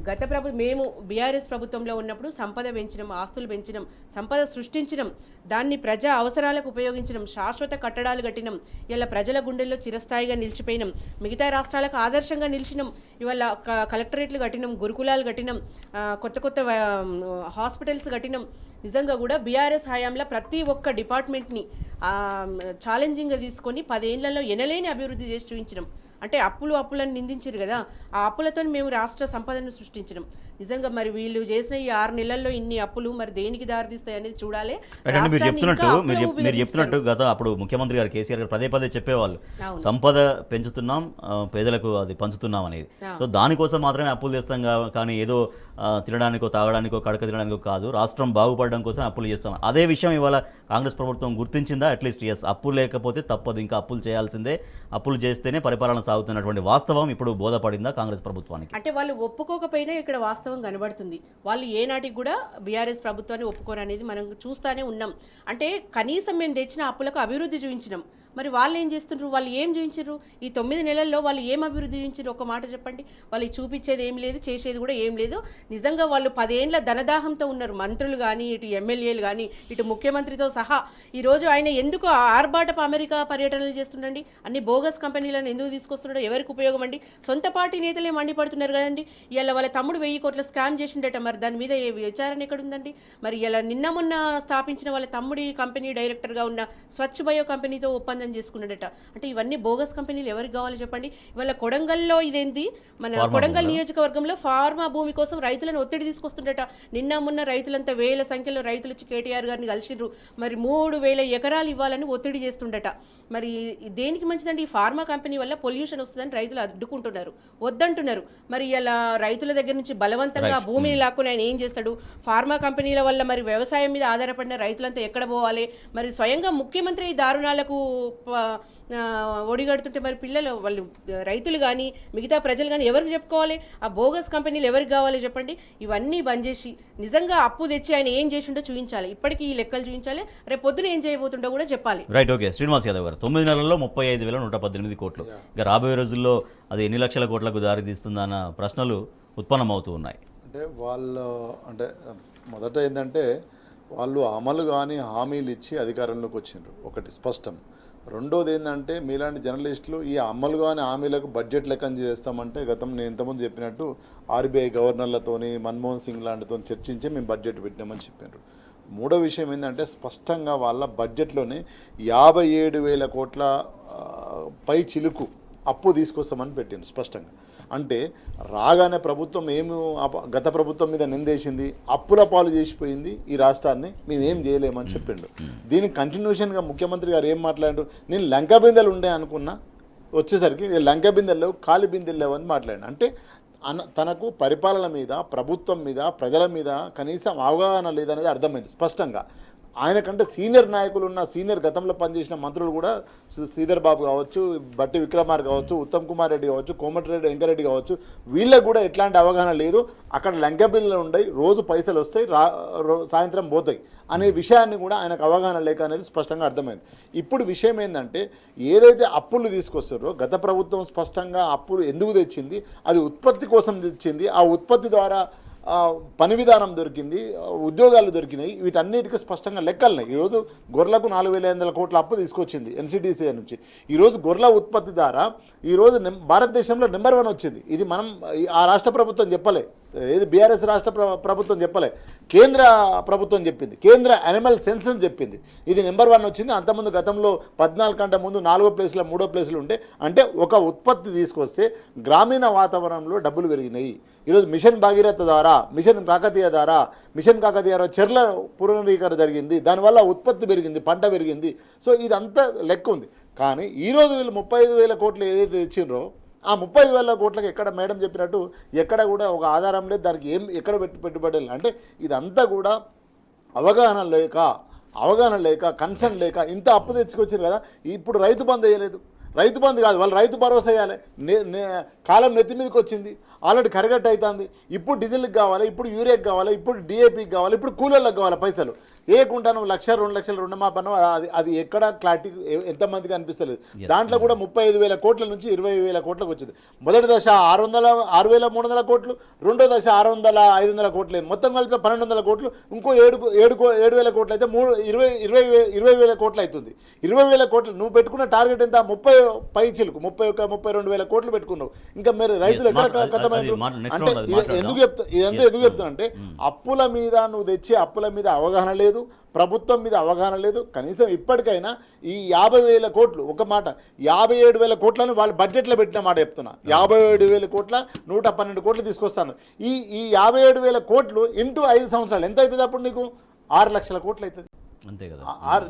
గత మేము బీఆర్ఎస్ ప్రభుత్వంలో ఉన్నప్పుడు సంపద పెంచినాం, ఆస్తులు పెంచినాం, సంపద సృష్టించినాం, దాన్ని ప్రజా అవసరాలకు ఉపయోగించడం, శాశ్వత కట్టడాలు కట్టినాం, ఇలా ప్రజల గుండెల్లో చిరస్థాయిగా నిలిచిపోయినాం, మిగతా రాష్ట్రాలకు ఆదర్శంగా నిలిచినాం. ఇవాళ కలెక్టరేట్లు కట్టినాం, గురుకులాలు కట్టినాం, కొత్త కొత్త హాస్పిటల్స్ కట్టినాం. నిజంగా కూడా బీఆర్ఎస్ హయాంలో ప్రతి ఒక్క డిపార్ట్మెంట్ని ఛాలెంజింగ్గా తీసుకొని 10 ఏళ్లలో ఎనలేని అభివృద్ధి చేసి చూపించినాం. అంటే అప్పులను నిందించారు కదా, ఆ అప్పులతో మేము రాష్ట్ర సంపదను సృష్టించినాం. నిజంగా మరి వీళ్ళు చేసిన ఈ 6 నెలల్లో ఇన్ని అప్పులు మరి దేనికి దారితీస్తాయి అనేది చూడాలి. మీరు చెప్తున్నట్టు గత అప్పుడు ముఖ్యమంత్రి గారు కేసీఆర్ గారు పదే చెప్పేవాళ్ళు, సంపద పెంచుతున్నాం, పేదలకు అది పంచుతున్నాం అనేది. సో దానికోసం మాత్రమే అప్పులు చేస్తాం కానీ ఏదో తినడానికో, తాగడానికో, కడక తినడానికో కాదు, రాష్ట్రం బాగుపడడం కోసం అప్పులు చేస్తాం. అదే విషయం ఇవాళ కాంగ్రెస్ ప్రభుత్వం గుర్తించిందా? అట్లీస్ట్ ఎస్, అప్పులు లేకపోతే తప్పదు, ఇంకా అప్పులు చేయాల్సిందే, అప్పులు చేస్తేనే పరిపాలన సాగుతున్నటువంటి వాస్తవం ఇప్పుడు బోధపడిందా కాంగ్రెస్ ప్రభుత్వానికి? అంటే వాళ్ళు ఒప్పుకోకపోయినా ఇక్కడ వాస్తవం కనబడుతుంది. వాళ్ళు ఏనాటికి కూడా బీఆర్ఎస్ ప్రభుత్వాన్ని ఒప్పుకోరనేది మనం చూస్తానే ఉన్నాం. అంటే కనీసం మేము తెచ్చిన అప్పులకు అభివృద్ధి చూపించినాం. మరి వాళ్ళు ఏం చేస్తుండ్రు, వాళ్ళు ఏం చూపించారు ఈ 9 నెలల్లో, వాళ్ళు ఏం అభివృద్ధి చూపించారు ఒక మాట చెప్పండి. వాళ్ళు చూపించేది ఏం లేదు, చేసేది కూడా ఏం లేదు. నిజంగా వాళ్ళు 10 ఏండ్ల ధనదాహంతో ఉన్నారు, మంత్రులు కానీ, ఇటు ఎమ్మెల్యేలు కానీ, ఇటు ముఖ్యమంత్రితో సహా. ఈరోజు ఆయన ఎందుకు ఆర్భాటపు అమెరికా పర్యటనలు చేస్తుండండి, అన్ని బోగస్ కంపెనీలను ఎందుకు తీసుకొస్తున్నాడో ఎవరికి ఉపయోగం అండి? సొంత పార్టీ నేతలే మండిపడుతున్నారు కదండి. ఇలా వాళ్ళ తమ్ముడు 1000 కోట్ల స్కామ్ చేసిండట, మరి దాని మీద విచారణ ఎక్కడ ఉందండి? మరి ఇలా నిన్న మొన్న స్థాపించిన వాళ్ళ తమ్ముడి కంపెనీ డైరెక్టర్గా ఉన్న స్వచ్ఛ బయో కంపెనీతో ఒప్పందం చేసుకున్నాడట. అంటే ఇవన్నీ బోగస్ కంపెనీలు ఎవరికి కావాలి చెప్పండి? ఇవాళ కొడంగల్లో ఇదేంటి, మన కొడంగల్ నియోజకవర్గంలో ఫార్మా భూమి కోసం రైతులను ఒత్తిడి తీసుకొస్తుండట. నిన్న మొన్న రైతులంతా వేల సంఖ్యలో రైతులు వచ్చి కేటీఆర్ గారిని కలిసిర్రు. మరి 3000 ఎకరాలు ఇవ్వాలని ఒత్తిడి చేస్తుండట. మరి దేనికి మంచిదండి? ఈ ఫార్మా కంపెనీ వల్ల పొల్యూషన్ వస్తుందని రైతులు అడ్డుకుంటున్నారు, వద్దంటున్నారు. మరి ఇలా రైతుల దగ్గర నుంచి బలవంతంగా భూమిని లాక్కుని ఆయన ఏం చేస్తాడు? ఫార్మా కంపెనీల వల్ల మరి వ్యవసాయం మీద ఆధారపడిన రైతులంతా ఎక్కడ పోవాలి? మరి స్వయంగా ముఖ్యమంత్రి ఈ దారుణాలకు ఒడిగడుతుంటే మరి పిల్లలు, వాళ్ళు రైతులు కానీ మిగతా ప్రజలు కానీ ఎవరికి చెప్పుకోవాలి? ఆ బోగస్ కంపెనీలు ఎవరికి కావాలి చెప్పండి? ఇవన్నీ బంద్ చేసి నిజంగా అప్పు తెచ్చి ఆయన ఏం చేసిండో చూపించాలి. ఇప్పటికీ ఈ లెక్కలు చూపించాలి, రేపు పొద్దున ఏం చేయబోతుండో కూడా చెప్పాలి. Right, okay. శ్రీనివాస్ యాదవ్ గారు, 9 నెలల్లో 35,118 కోట్లు, ఇక రాబోయే రోజుల్లో అది ఎన్ని లక్షల కోట్లకు దారితీస్తుందన్న ప్రశ్నలు ఉత్పన్నమవుతూ ఉన్నాయి. అంటే వాళ్ళు మొదట ఏంటంటే వాళ్ళు అమలు కానీ హామీలు ఇచ్చి అధికారంలోకి వచ్చిండ్రు, ఒకటి స్పష్టం. రెండోది ఏంటంటే మీలాంటి జర్నలిస్టులు ఈ అమలు కానీ హామీలకు బడ్జెట్ లెక్కన చేస్తామంటే, నేను ఇంతకుముందు చెప్పినట్టు ఆర్బీఐ గవర్నర్లతోని మన్మోహన్ సింగ్ లాంటితో చర్చించి మేము బడ్జెట్ పెట్టినామని చెప్పారు. మూడో విషయం ఏంటంటే స్పష్టంగా వాళ్ళ బడ్జెట్లోనే 57,000 కోట్ల పై చిలుకు అప్పు తీసుకొస్తామని పెట్టిండు స్పష్టంగా. అంటే రాగానే ప్రభుత్వం గత ప్రభుత్వం మీద నిందేసింది, అప్పుల పాలు చేసిపోయింది ఈ రాష్ట్రాన్ని, మేమేం చేయలేమని చెప్పిండు. దీనికి కంటిన్యూషన్గా ముఖ్యమంత్రి గారు ఏం మాట్లాడారు? నేను లంక బిందెలు ఉండే అనుకున్నా, వచ్చేసరికి లంక బిందెలు లేవు, ఖాళీ బిందెలు లేవు అని మాట్లాడాడు. అంటే తనకు పరిపాలన మీద, ప్రభుత్వం మీద, ప్రజల మీద కనీసం అవగాహన లేదనేది అర్థమైంది స్పష్టంగా. ఆయనకంటే సీనియర్ నాయకులు ఉన్న, సీనియర్ గతంలో పనిచేసిన మంత్రులు కూడా, శ్రీధర్ బాబు కావచ్చు, బట్టి విక్రమార్ కావచ్చు, ఉత్తమ్ కుమార్ రెడ్డి కావచ్చు, కోమటిరెడ్డి వెంకరెడ్డి కావచ్చు, వీళ్ళకు కూడా ఎట్లాంటి అవగాహన లేదు. అక్కడ లంక బిల్లులు ఉన్నాయి, రోజు పైసలు వస్తాయి, సాయంత్రం పోతాయి అనే విషయాన్ని కూడా ఆయనకు అవగాహన లేక అనేది స్పష్టంగా అర్థమైంది. ఇప్పుడు విషయం ఏంటంటే ఏదైతే అప్పులు తీసుకొస్తారో, గత ప్రభుత్వం స్పష్టంగా అప్పులు ఎందుకు తెచ్చింది? అది ఉత్పత్తి కోసం తెచ్చింది. ఆ ఉత్పత్తి ద్వారా పని విధానం దొరికింది, ఉద్యోగాలు దొరికినాయి, వీటన్నిటికీ స్పష్టంగా లెక్కలున్నాయి. ఈరోజు గొర్రెలకు 4,500 కోట్ల అప్పు తీసుకొచ్చింది ఎన్సిడిసి నుంచి. ఈరోజు గొర్రెల ఉత్పత్తి ద్వారా ఈరోజు భారతదేశంలో నెంబర్ 1 వచ్చింది. ఇది మనం ఆ రాష్ట్ర ప్రభుత్వం చెప్పలే, ఏది బీఆర్ఎస్ రాష్ట్ర ప్రభుత్వం చెప్పలే, కేంద్ర ప్రభుత్వం చెప్పింది, కేంద్ర యానిమల్ సెన్సస్ చెప్పింది. ఇది నెంబర్ 1 వచ్చింది. అంతకుముందు గతంలో 14 కంటే ముందు 4వ ప్లేస్లో 3వ ప్లేస్లో ఉంటే, అంటే ఒక ఉత్పత్తి తీసుకొస్తే గ్రామీణ వాతావరణంలో డబ్బులు పెరిగినాయి. ఈరోజు మిషన్ భాగీరథ ద్వారా, మిషన్ కాకతీయ ద్వారా చెర్ల పునరీకరణ జరిగింది, దానివల్ల ఉత్పత్తి పెరిగింది, పంట పెరిగింది. సో ఇదంతా లెక్క ఉంది. కానీ ఈరోజు వీళ్ళు 35,000 కోట్లు ఏదైతే తెచ్చిండ్రో, ఆ 35,000 కోట్లకి ఎక్కడ మేడం చెప్పినట్టు ఎక్కడ కూడా ఒక ఆధారం లేదు, దానికి ఎక్కడ పెట్టుబడి. అంటే ఇదంతా కూడా అవగాహన లేక కన్సర్న్ లేక ఇంత అప్పు తెచ్చుకొచ్చారు కదా. ఇప్పుడు రైతు బంధు వేయలేదు, రైతు బంధు కాదు, వాళ్ళు రైతు భరోసా వేయాలి. కాలం నెత్తి మీదకి వచ్చింది, ఆల్రెడీ కరగట్టు అవుతుంది. ఇప్పుడు డీజిల్కి కావాలి, ఇప్పుడు యూరియాకి కావాలి, ఇప్పుడు డిఏపికి కావాలి, ఇప్పుడు కూలర్లకు కావాలి పైసలు. ఏకుంటాను 1,00,000 2,00,000 రుణమాపనం, అది ఎక్కడ క్లారిటీ ఎంతమందికి అనిపిస్తలేదు. దాంట్లో కూడా 35,000 కోట్ల నుంచి 20,000 కోట్లకు వచ్చింది. మొదటి దశ 6,300 కోట్లు, రెండో దశ 500 కోట్లు, మొత్తం కలిపి 1,200 కోట్లు, ఇంకో 7,000 కోట్లు అయితే 20,000 కోట్లు అవుతుంది. 20,000 కోట్లు నువ్వు పెట్టుకున్న టార్గెట్ ఎంత? 30 పై చిలుకు, 32,000 కోట్లు పెట్టుకున్నావు. ఇంకా మీరు రైతులు ఎక్కడ కథమైంది అంటే ఇదంతా ఎందుకు చెప్తున్నా అంటే, అప్పుల మీద నువ్వు తెచ్చి అప్పుల మీద అవగాహన లేదు, ప్రభుత్వం మీద అవగాహన లేదు. కనీసం ఇప్పటికైనా ఈ 50,000 కోట్లు, ఒక మాట 57,000 కోట్లను వాళ్ళు బడ్జెట్లో పెట్టిన మాట చెప్తున్నా. 57,000 కోట్ల 112 కోట్లు తీసుకొస్తాను. ఈ 57,000 కోట్లు ఇంటూ 5 సంవత్సరాలు ఎంత అవుతుంది? అప్పుడు నీకు 6 లక్షల కోట్లు అవుతుంది. అంతే కదా,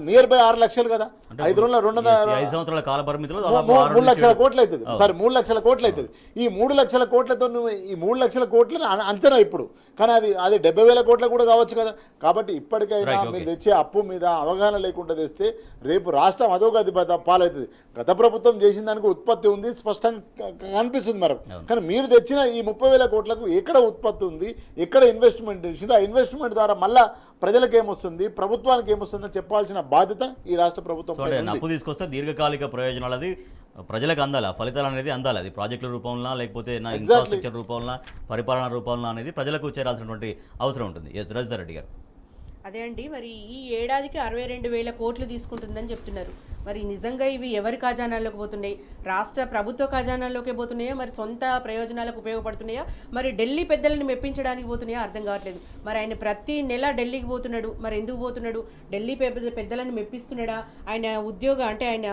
నియర్ బై 6 లక్షలు కదా. 5 రోజుల 5 సంవత్సరాల కాల పరిమితిలో 3 లక్షల కోట్లు అవుతుంది. సరే 3 లక్షల కోట్లు అవుతుంది. ఈ 3 లక్షల కోట్లతో నువ్వు ఈ 3 లక్షల కోట్లను అంచనా ఇప్పుడు, కానీ అది 70,000 కోట్లు కూడా కావచ్చు కదా. కాబట్టి ఇప్పటికైనా మీరు తెచ్చే అప్పు మీద అవగాహన లేకుండా తెస్తే రేపు రాష్ట్రం అధోగతి పాలవుతుంది. గత ప్రభుత్వం చేసిన దానికి ఉత్పత్తి ఉంది, స్పష్టంగా కనిపిస్తుంది మనకు. కానీ మీరు తెచ్చిన ఈ 30,000 కోట్లకు ఎక్కడ ఉత్పత్తి ఉంది, ఎక్కడ ఇన్వెస్ట్మెంట్ చేసింది, ఆ ఇన్వెస్ట్మెంట్ ద్వారా మళ్ళీ ప్రజలకు ఏమొస్తుంది, ప్రభుత్వానికి ఏమొస్తుందని చెప్పాల్సిన బాధ్యత ఈ రాష్ట్ర ప్రభుత్వం సో అంటే అప్పు తీసుకొస్తే దీర్ఘకాలిక ప్రయోజనాలు అది ప్రజలకు అందాలి, ఆ ఫలితాలు అనేది అందాలి. అది ప్రాజెక్టుల రూపంలో లేకపోతే నా ఇన్ఫ్రాస్ట్రక్చర్ రూపంలో, పరిపాలన రూపంలో అనేది ప్రజలకు చేరాల్సినటువంటి అవసరం ఉంటుంది. ఎస్ రజితా రెడ్డి గారు. అదే అండి, మరి ఈ ఏడాదికి 62,000 కోట్లు తీసుకుంటుందని చెప్తున్నారు. మరి నిజంగా ఇవి ఎవరి ఖజానాల్లోకి పోతున్నాయి? రాష్ట్ర ప్రభుత్వ ఖజానాల్లోకి పోతున్నాయా, మరి సొంత ప్రయోజనాలకు ఉపయోగపడుతున్నాయా, మరి ఢిల్లీ పెద్దలను మెప్పించడానికి పోతున్నాయా అర్థం కావట్లేదు. మరి ఆయన ప్రతి నెల ఢిల్లీకి పోతున్నాడు, మరి ఎందుకు పోతున్నాడు? ఢిల్లీ పెద్దలను మెప్పిస్తున్నాడా? ఆయన అంటే ఆయన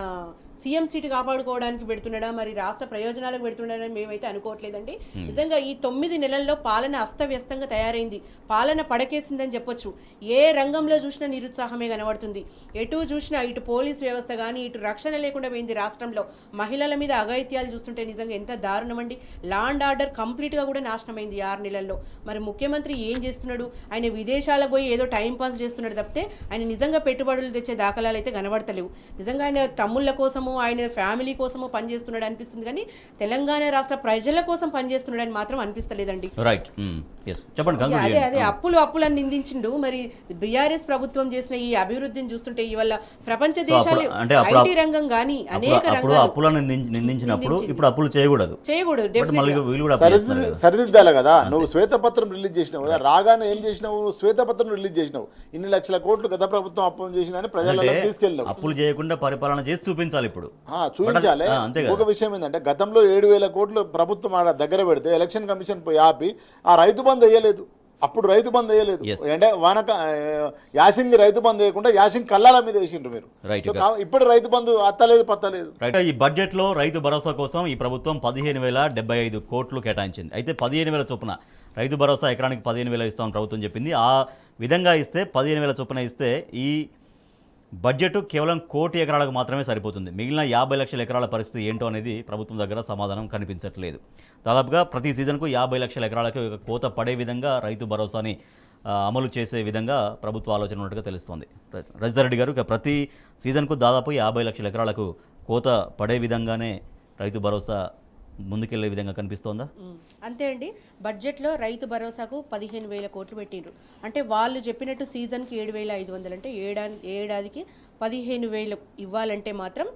సీఎం సీటు కాపాడుకోవడానికి పెడుతున్నాడా, మరి రాష్ట్ర ప్రయోజనాలకు పెడుతున్నాడని మేమైతే అనుకోవట్లేదండి. నిజంగా ఈ 9 నెలల్లో పాలన అస్తవ్యస్తంగా తయారైంది, పాలన పడకేసిందని చెప్పొచ్చు. ఏ రంగంలో చూసినా నిరుత్సాహమే కనబడుతుంది. ఎటు చూసినా ఇటు పోలీస్ వ్యవస్థ కానీ ఇటు రక్షణ లేకుండా పోయింది రాష్ట్రంలో. మహిళల మీద అఘాయిత్యాలు చూస్తుంటే నిజంగా ఎంత దారుణం అండి. లా అండ్ ఆర్డర్ కంప్లీట్గా కూడా నాశనమైంది 6 నెలల్లో. మరి ముఖ్యమంత్రి ఏం చేస్తున్నాడు? ఆయన విదేశాలకు పోయి ఏదో టైం పాస్ చేస్తున్నాడు తప్పితే ఆయన నిజంగా పెట్టుబడులు తెచ్చే దాఖలాలు అయితే కనబడతలేవు. నిజంగా ఆయన తమ్ముళ్ళ కోసము, ఆయన ఫ్యామిలీ కోసము పనిచేస్తున్నాడు అనిపిస్తుంది, కానీ తెలంగాణ రాష్ట్ర ప్రజల కోసం పనిచేస్తున్నాడని మాత్రం అనిపిస్తలేదండి. రైట్, చెప్పండి. అదే అప్పులని నిందించిండు. మరి బీఆర్ఎస్ ప్రభుత్వం చేసిన ఈ అభివృద్ధిని చూస్తుంటే ఇవాళ ప్రపంచ దేశాలు ఐటీ రంగం కానీ అనేక రంగాలు అప్పులను నిందించినప్పుడు ఇప్పుడు అప్పులు చేయకూడదు. సరిదిద్దాలి కదా. నువ్వు శ్వేతపత్రం రిలీజ్ చేసినావు కదా, రాగానే ఏం చేసినావు? శ్వేతపత్రం రిలీజ్ చేసినావు. ఇన్ని లక్షల కోట్లు గత ప్రభుత్వం అప్పు చేసిందని ప్రజలకు తీసుకెళ్ళినావు. అప్పులు చేయకుండా పరిపాలన చేసి చూపించాలి. ఇప్పుడు చూపించాలి. ఒక విషయం ఏంటంటే గతంలో 7,000 కోట్లు ప్రభుత్వం ఆడ దగ్గర పెడితే ఎలక్షన్ కమిషన్ పోయి ఆపి ఆ రైతు బంద్ వేయలేదు. అప్పుడు రైతు బంద్ వేయలేదు అంటే యాసింగ్ రైతు బంద్ వేయకుండా యాసింగ్ కల్లాల మీద వేసిండ్రు మీరు. ఇప్పుడు రైతు బంధు అత్తలేదు పత్తలేదు. ఈ బడ్జెట్ లో రైతు భరోసా కోసం ఈ ప్రభుత్వం 15,075 కోట్లు కేటాయించింది. అయితే 15,000 చొప్పున రైతు భరోసా ఎకరానికి 15,000 ఇస్తామని ప్రభుత్వం చెప్పింది. ఆ విధంగా ఇస్తే 15,000 చొప్పున ఇస్తే ఈ బడ్జెట్ కేవలం 1 కోటి ఎకరాలకు మాత్రమే సరిపోతుంది. మిగిలిన 50 లక్షల ఎకరాల పరిస్థితి ఏంటో అనేది ప్రభుత్వం దగ్గర సమాధానం కనిపించట్లేదు. దాదాపుగా ప్రతి సీజన్కు 50 లక్షల ఎకరాలకు కోత పడే విధంగా రైతు భరోసాని అమలు చేసే విధంగా ప్రభుత్వ ఆలోచన ఉన్నట్టుగా తెలుస్తోంది. రజితా రెడ్డి గారు, ప్రతి సీజన్కు దాదాపు 50 లక్షల ఎకరాలకు కోత పడే విధంగానే రైతు భరోసా ముందుకెళ్లే విధంగా కనిపిస్తోందా? అంతే అండి. బడ్జెట్లో రైతు భరోసాకు 15,000 కోట్లు పెట్టిండ్రు. అంటే వాళ్ళు చెప్పినట్టు సీజన్కి 7,500 అంటే ఏడాదికి 15,000 ఇవ్వాలంటే మాత్రం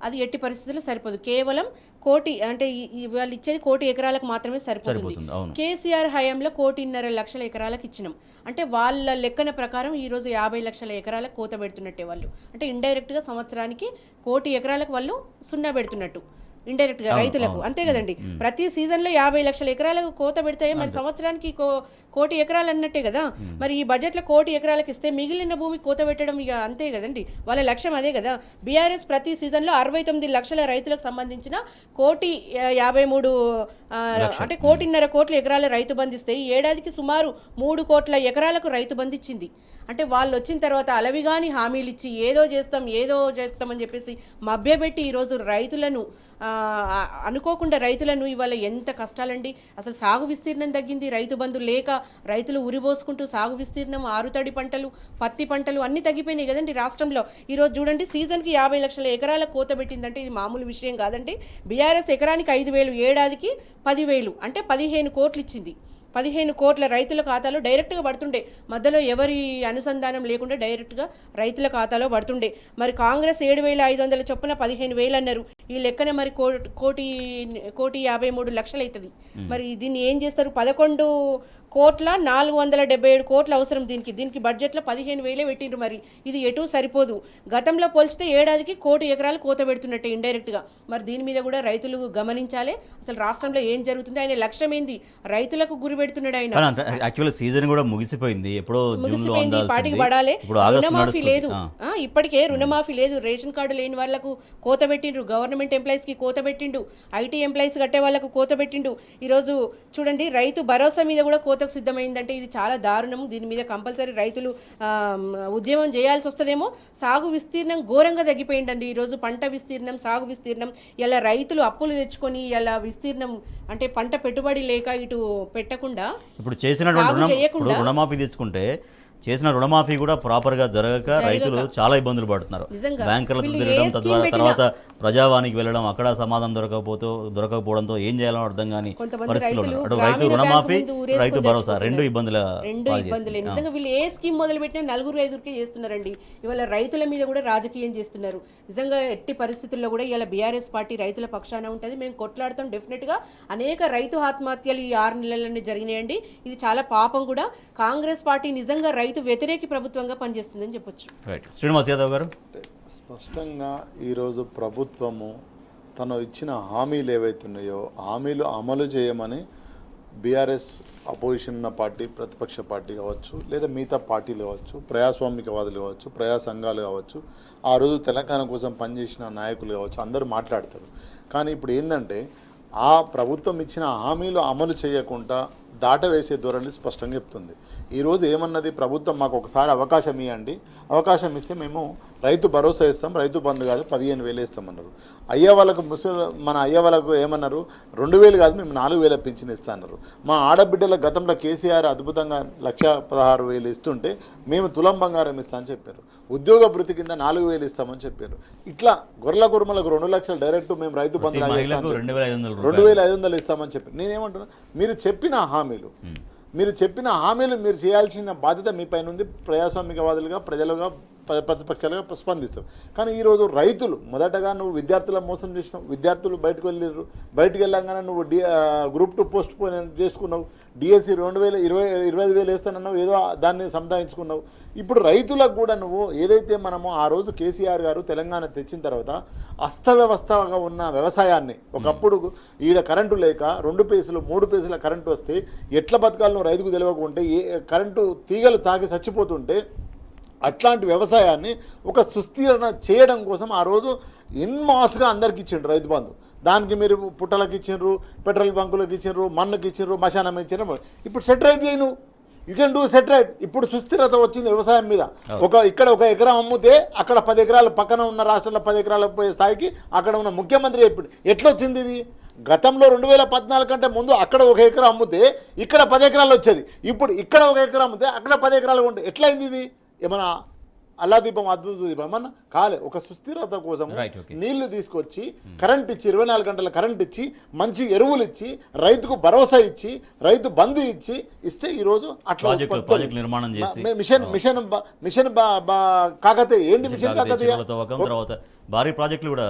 అది ఎట్టి పరిస్థితుల్లో సరిపోదు. కేవలం 1 కోటి అంటే వాళ్ళు ఇచ్చేది 1 కోటి ఎకరాలకు మాత్రమే సరిపోతుంది. కేసీఆర్ హయాంలో 1.5 లక్షల ఎకరాలకు ఇచ్చినాం. అంటే వాళ్ళ లెక్కన ప్రకారం ఈరోజు 50 లక్షల ఎకరాలకు కోత పెడుతున్నట్టే వాళ్ళు. అంటే ఇండైరెక్ట్గా సంవత్సరానికి 1 కోటి ఎకరాలకు వాళ్ళు సున్నా పెడుతున్నట్టు ఇండైరెక్ట్ గా రైతులకు. అంతే కదండి. ప్రతి సీజన్లో 50 లక్షల ఎకరాలకు కోత పెడతాయి, మరి సంవత్సరానికి 1 కోటి ఎకరాలు అన్నట్టే కదా. మరి ఈ బడ్జెట్లో 1 కోటి ఎకరాలకు ఇస్తే మిగిలిన భూమి కోత పెట్టడం ఇక అంతే కదండి. వాళ్ళ లక్ష్యం అదే కదా. బీఆర్ఎస్ ప్రతి సీజన్లో 69 లక్షల రైతులకు సంబంధించిన 1,53 అంటే 1.5 కోట్ల ఎకరాల రైతు బంధిస్తే ఈ ఏడాదికి సుమారు 3 కోట్ల ఎకరాలకు రైతు బంధించింది. అంటే వాళ్ళు వచ్చిన తర్వాత అలవిగాని హామీలు ఇచ్చి ఏదో చేస్తామని చెప్పేసి మభ్యపెట్టి ఈరోజు రైతులను అనుకోకుండా రైతులను ఇవాళ ఎంత కష్టాలండి. అసలు సాగు విస్తీర్ణం తగ్గింది, రైతు బంధు లేక రైతులు ఉరిపోసుకుంటూ సాగు విస్తీర్ణం, ఆరుతడి పంటలు, పత్తి పంటలు అన్నీ తగ్గిపోయినాయి కదండి రాష్ట్రంలో. ఈరోజు చూడండి, సీజన్కి 50 లక్షల ఎకరాల కోత పెట్టిందంటే ఇది మామూలు విషయం కాదండి. బీఆర్ఎస్ ఎకరానికి 5,000, ఏడాదికి 10,000 అంటే 15 కోట్లు ఇచ్చింది. 15 కోట్ల రైతుల ఖాతాలో డైరెక్ట్గా పడుతుండే, మధ్యలో ఎవరి అనుసంధానం లేకుండా డైరెక్ట్గా రైతుల ఖాతాలో పడుతుండే. మరి కాంగ్రెస్ 7,500 చొప్పున 15,000 అన్నారు. ఈ లెక్కన మరి 1,53,00,000 అవుతుంది. మరి దీన్ని ఏం చేస్తారు? 11,477 కోట్లు అవసరం దీనికి బడ్జెట్లో 15,000 పెట్టిండ్రు. మరి ఇది ఎటు సరిపోదు. గతంలో పోల్చితే ఏడాదికి 1 కోటి ఎకరాలు కోత పెడుతున్నట్టే ఇండైరెక్ట్గా. మరి దీని మీద కూడా రైతులు గమనించాలి. అసలు రాష్ట్రంలో ఏం జరుగుతుంది, ఆయన లక్ష్యం ఏంది, రైతులకు గురి పెడుతున్నాడు ఆయన. యాక్చువల్లీ సీజన్ కూడా ముగిసిపోయింది, ఎప్పుడో ముగిసిపోయింది, పాటికి పడాలి. రుణమాఫీ లేదు, ఇప్పటికే రుణమాఫీ లేదు. రేషన్ కార్డు లేని వాళ్ళకు కోత పెట్టిండ్రు, గవర్నమెంట్ ఎంప్లాయీస్కి కోత పెట్టిండు, ఐటీ ఎంప్లాయీస్ కట్టే వాళ్ళకు కోత పెట్టిండు. ఈరోజు చూడండి, రైతు భరోసా మీద కూడా కోత సిద్ధమైందంటే ఇది చాలా దారుణం. దీని మీద కంపల్సరీ రైతులు ఉద్యమం చేయాల్సి వస్తుందేమో. సాగు విస్తీర్ణం ఘోరంగా తగ్గిపోయిందండి ఈరోజు. పంట విస్తీర్ణం, సాగు విస్తీర్ణం, ఇలా రైతులు అప్పులు తెచ్చుకొని ఇలా విస్తీర్ణం అంటే పంట పెట్టుబడి లేక ఇటు పెట్టకుండా ఇప్పుడు చేసినటువంటి రుణమాఫీ తీసుకుంటే చేసిన రుణమాఫీ కూడా ప్రాపర్గా జరగక రైతులు చాలా ఇబ్బందులు పడుతున్నారు. నిజంగా. బ్యాంకుల వీళ్ళు తిరగడం, ఏ స్కీమ్ తర్వాత ప్రజావానికి వెళ్ళడం, అక్కడ సమాధానం దొరకకపోవడంతో ఏం చేయాలో అర్థం కాని కొంతమంది పరిస్థితులు రైతులు అటు రైతు గ్రామీణ రుణమాఫీ, బ్యాంకు ముందు రైతు ఊరేసుకొని భరోసా రెండు ఇబ్బందులే. నిజంగా వీళ్ళు ఏ స్కీమ్ మొదలు పెట్టినా నలుగురు ఐదుగురికే చేస్తున్నారండి. ఇవాళ రైతుల మీద కూడా రాజకీయం చేస్తున్నారు. నిజంగా ఎట్టి పరిస్థితుల్లో కూడా ఇవాళ బీఆర్ఎస్ పార్టీ రైతుల పక్షాన ఉంటుంది. మేము కొట్లాడతాం. డెఫినెట్గా అనేక రైతు ఆత్మహత్యలు ఈ 6 నెలలనే జరిగినాయండి. ఇది చాలా పాపం కూడా. కాంగ్రెస్ పార్టీ నిజంగా రైతు వ్యతిరేక ప్రభుత్వంగా పనిచేస్తుందని చెప్పొచ్చు. శ్రీనివాస్ యాదవ్ గారు, స్పష్టంగా ఈరోజు ప్రభుత్వము తను ఇచ్చిన హామీలు ఏవైతున్నాయో హామీలు అమలు చేయమని బీఆర్ఎస్ అపోజిషన్ ఉన్న పార్టీ, ప్రతిపక్ష పార్టీ కావచ్చు, లేదా మిగతా పార్టీలు కావచ్చు, ప్రజాస్వామికవాదులు కావచ్చు, ప్రజా సంఘాలు కావచ్చు, ఆ రోజు తెలంగాణ కోసం పనిచేసిన నాయకులు కావచ్చు, అందరూ మాట్లాడతారు. కానీ ఇప్పుడు ఏంటంటే ఆ ప్రభుత్వం ఇచ్చిన హామీలు అమలు చేయకుండా దాటవేసే ధోరణి స్పష్టంగా చెప్తుంది. ఈరోజు ఏమన్నది ప్రభుత్వం, మాకు ఒకసారి అవకాశం ఇవ్వండి, అవకాశం ఇస్తే మేము రైతు భరోసా ఇస్తాం, రైతు బంధు కాదు 15,000 ఇస్తామన్నారు. అయ్యే వాళ్ళకు మన అయ్యే వాళ్ళకు ఏమన్నారు, 2,000 కాదు మేము 4,000 పింఛన్ ఇస్తా అన్నారు. మా ఆడబిడ్డల గతంలో కేసీఆర్ అద్భుతంగా 1,16,000 ఇస్తుంటే మేము తులం బంగారం ఇస్తా అని చెప్పారు. ఉద్యోగ భృతి కింద 4,000 ఇస్తామని చెప్పారు. ఇట్లా గొర్రెల కుర్మలకు 2 లక్షలు డైరెక్ట్ మేము రైతు బంధు 2,500 ఇస్తామని చెప్పారు. నేనేమంటున్నా, మీరు చెప్పిన హామీలు మీరు చేయాల్సిన బాధ్యత మీ పైన ఉంది. ప్రజాస్వామికవాదులుగా, ప్రజలుగా, ప్రతిపక్షాలుగా స్పందిస్తాం. కానీ ఈరోజు రైతులు మొదటగా నువ్వు విద్యార్థుల మోసం చేసినావు. విద్యార్థులు బయటకు వెళ్ళగానే నువ్వు గ్రూప్ 2 పోస్ట్ పోన్ చేసుకున్నావు. డిఎస్సి 25,000 వేస్తానన్నావు, ఏదో దాన్ని సంపాదించుకున్నావు. ఇప్పుడు రైతులకు కూడా నువ్వు ఏదైతే మనము ఆ రోజు కేసీఆర్ గారు తెలంగాణ తెచ్చిన తర్వాత అస్తవ్యవస్థగా ఉన్న వ్యవసాయాన్ని, ఒకప్పుడు ఈడ కరెంటు లేక 2 పైసలు 3 పైసల కరెంటు వస్తే ఎట్ల బతకాలను రైతుకు తెలియకుంటే కరెంటు తీగలు తాగి చచ్చిపోతుంటే అట్లాంటి వ్యవసాయాన్ని ఒక సుస్థిరణ చేయడం కోసం ఆ రోజు ఇన్మాస్గా అందరికి ఇచ్చిండ్రు రైతు బంధు. దానికి మీరు పుట్టలకు ఇచ్చిండ్రు, పెట్రోల్ బంకులకు ఇచ్చిండ్రు, మన్నుకి ఇచ్చిండ్రు, మశానం ఇచ్చిండ్రు. ఇప్పుడు సెటరైట్ చేయను, యూ కెన్ డూ సెటరైట్. ఇప్పుడు సుస్థిరత వచ్చింది వ్యవసాయం మీద. ఇక్కడ 1 ఎకరం అమ్ముతే అక్కడ 10 ఎకరాలు, పక్కన ఉన్న రాష్ట్రంలో 10 ఎకరాలకు పోయే స్థాయికి అక్కడ ఉన్న ముఖ్యమంత్రి చెప్పాడు. ఎట్లొచ్చింది ఇది? గతంలో 2014 కంటే ముందు అక్కడ 1 ఎకరం అమ్ముతే ఇక్కడ 10 ఎకరాలు వచ్చేది. ఇప్పుడు ఇక్కడ 1 ఎకరం అమ్ముతే అక్కడ 10 ఎకరాలు ఉంటే ఎట్లయింది ఇది? ఏమన్నా అల్లా దీపం, అద్భుత దీపం అన్న కాలే. ఒక సుస్థిరత కోసం నీళ్లు తీసుకొచ్చి, కరెంట్ ఇచ్చి, 24 గంటల కరెంట్ ఇచ్చి, మంచి ఎరువులు ఇచ్చి, రైతుకు భరోసా ఇచ్చి, రైతు బంధు ఇస్తే ఈరోజు అట్లా నిర్మాణం చేసి మిషన్ కాకతీయ ఏంటి? మిషన్ కాకతీయ భారీ ప్రాజెక్టులు కూడా.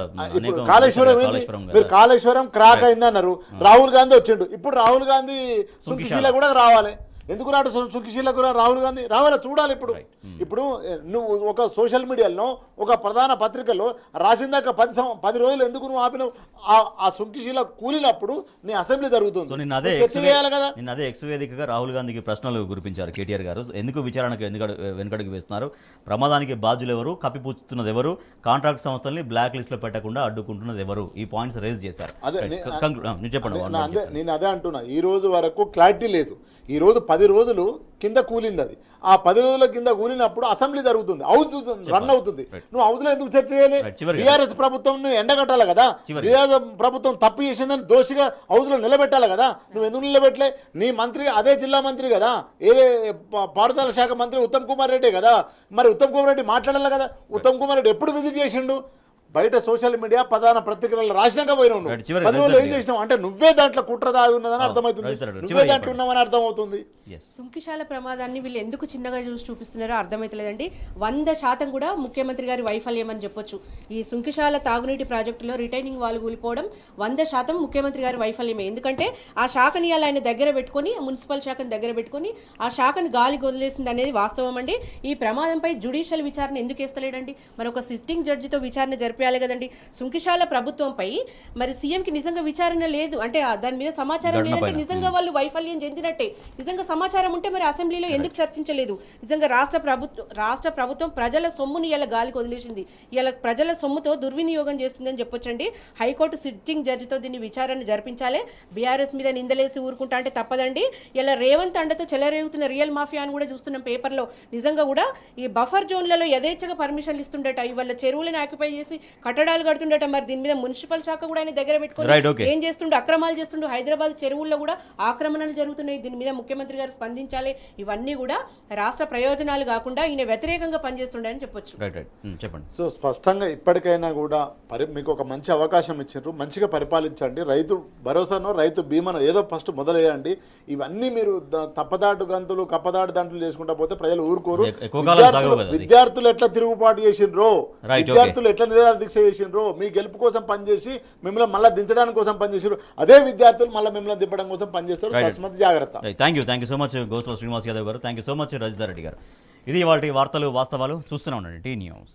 కాళేశ్వరం ఏంటి? మీరు కాళేశ్వరం క్రాక్ అయిందన్నారు. రాహుల్ గాంధీ వచ్చిండు. ఇప్పుడు రాహుల్ గాంధీ సుంకిశీల కూడా రావాలి. ఎందుకు రాడు సుఖశీలకు రాహుల్ గాంధీ? రావాలా చూడాలి. ఇప్పుడు నువ్వు ఒక సోషల్ మీడియాలో, ఒక ప్రధాన పత్రికలో రాసిందాక 10 రోజులు ఎందుకు నువ్వు ఆపినావు? ఆ సుఖశీల కూలినప్పుడు నీ అసెంబ్లీ జరుగుతుంది. నిన్న అదే ఎక్స్ వేదికగా రాహుల్ గాంధీకి ప్రశ్నలు గురిపించారు కేటీఆర్ గారు. ఎందుకు విచారణకు వెనుకడుగు వేస్తున్నారు? ప్రమాదానికి బాధ్యులు ఎవరు? కప్పిపుచ్చుతున్నది ఎవరు? కాంట్రాక్ట్ సంస్థల్ని బ్లాక్ లిస్ట్ లో పెట్టకుండా అడ్డుకుంటున్నది ఎవరు? ఈ పాయింట్స్ రేజ్ చేశారు. చెప్పండి. నేను అదే అంటున్నా, ఈ రోజు వరకు క్లారిటీ లేదు. ఈ రోజు 10 రోజులు కింద కూలింది. అది ఆ 10 రోజుల కింద కూలినప్పుడు అసెంబ్లీ జరుగుతుంది, హౌస్ రన్ అవుతుంది. నువ్వు హౌస్ లో ఎందుకు చర్చ చేయాలి? బీఆర్ఎస్ ప్రభుత్వం ఎండగట్టాలి కదా. బీఆర్ఎస్ ప్రభుత్వం తప్పు చేసిందని దోషిగా హౌస్ లో నిలబెట్టాలి కదా. నువ్వు ఎందుకు నిలబెట్టలే? నీ మంత్రి అదే జిల్లా మంత్రి కదా, ఏదే పారుదల శాఖ మంత్రి ఉత్తమ్ కుమార్ రెడ్డి కదా. మరి ఉత్తమ్ కుమార్ రెడ్డి మాట్లాడాలి కదా. ఉత్తమ్ కుమార్ రెడ్డి ఎప్పుడు విజిట్ చేసిండు? బయట సోషల్ మీడియా ప్రధాన పత్రికలలో రాసినాక పోయినావు. 10 రోజులు ఏం చేసినావు అంటే నువ్వే దాంట్లో కుట్ర దాగి ఉన్నదని అర్థమవుతుంది, నువ్వే దాంట్లో ఉన్నావని అర్థమవుతుంది. సుంకిశాల ప్రమాదాన్ని వీళ్ళు ఎందుకు చిన్నగా చూపిస్తున్నారో అర్థమైతలేదండి. 100% కూడా ముఖ్యమంత్రి గారి వైఫల్యం అని చెప్పొచ్చు. ఈ సుంకిశాల తాగునీటి ప్రాజెక్టులో రిటైనింగ్ వాల్ కూలిపోవడం 100% ముఖ్యమంత్రి గారి వైఫల్యమే. ఎందుకంటే ఆ శాఖని ఆయన దగ్గర పెట్టుకొని, మున్సిపల్ శాఖను దగ్గర పెట్టుకొని ఆ శాఖను గాలికి వదిలేసింది అనేది వాస్తవం అండి. ఈ ప్రమాదంపై జ్యుడిషియల్ విచారణ ఎందుకు వేస్తలేడండి? మరి ఒక సిట్టింగ్ జడ్జితో విచారణ జరిపి కదండి. సుంకిశాల ప్రభుత్వంపై మరి సీఎంకి నిజంగా విచారణ లేదు అంటే, దాని మీద సమాచారం లేదంటే నిజంగా వాళ్ళు వైఫల్యం చెందినట్టే. నిజంగా సమాచారం ఉంటే మరి అసెంబ్లీలో ఎందుకు చర్చించలేదు? నిజంగా రాష్ట్ర ప్రభుత్వం ప్రజల సొమ్ముని ఇలా గాలికి వదిలేసింది. ఇలా ప్రజల సొమ్ముతో దుర్వినియోగం చేస్తుందని చెప్పొచ్చండి. హైకోర్టు సిట్టింగ్ జడ్జితో దీన్ని విచారణ జరిపించాలి. బీఆర్ఎస్ మీద నిందలేసి ఊరుకుంటా అంటే తప్పదండి. ఇలా రేవంత్ అండతో చెలరేగుతున్న రియల్ మాఫియా అని కూడా చూస్తున్నాం పేపర్లో. నిజంగా కూడా ఈ బఫర్ జోన్లలో యథేచ్ఛగా పర్మిషన్లు ఇస్తుండట. ఇవాళ చెరువులను ఆక్యుపై చేసి కట్టడాలు కడుతుండట. మరి దీని మీద మున్సిపల్ శాఖ కూడా ఆయన దగ్గర Right, పెట్టుకొని okay. ఏం చేస్తుండే, అక్రమాలు చేస్తుండే. హైదరాబాద్ చెరువుల్లో కూడా ఆక్రమణలు జరుగుతున్నాయి. దీని మీద ముఖ్యమంత్రి గారు స్పందించాలి. ఇవన్నీ కూడా రాష్ట్ర ప్రయోజనాలు కాకుండా ఈయన వ్యతిరేకంగా పనిచేస్తుండని చెప్పొచ్చు. రైట్ రైట్ చెప్పండి. సో స్పష్టంగా ఇప్పటికైనా కూడా మీకు ఒక మంచి అవకాశం ఇచ్చారు, మంచిగా పరిపాలించండి. రైతు భరోసానో రైతు బీమానో ఏదో ఫస్ట్ మొదలయ్యండి. ఇవన్నీ మీరు తప్పదాటు గంతులు కప్పదాటు దంతులు చేసుకుంటా పోతే ప్రజలు ఊరుకోరు. ఎక్కువ కాలం సాగవు కదా అది. విద్యార్థులు ఎట్లా తిరుగుబాటు చేసిండ్రో, Right, విద్యార్థులు ఎట్లా నిరాహార దీక్ష చేసిండ్రో, మీ గెలుపు కోసం పనిచేసి మిమ్మల్ని మళ్ళీ దించడానికి కోసం పనిచేసారు, అదే విద్యార్థులు మళ్ళీ మిమ్మల్ని దింపడం కోసం పనిచేస్తారు. Right. తస్మత్ జాగ్రత్త. Thank you so much Gosla Srinivas Yadav garu. Thank you so much Rajitha Reddy garu. ఇది వాళ్ళ వార్తలు వాస్తవాలు చూస్తూనే ఉండండి టీ న్యూస్.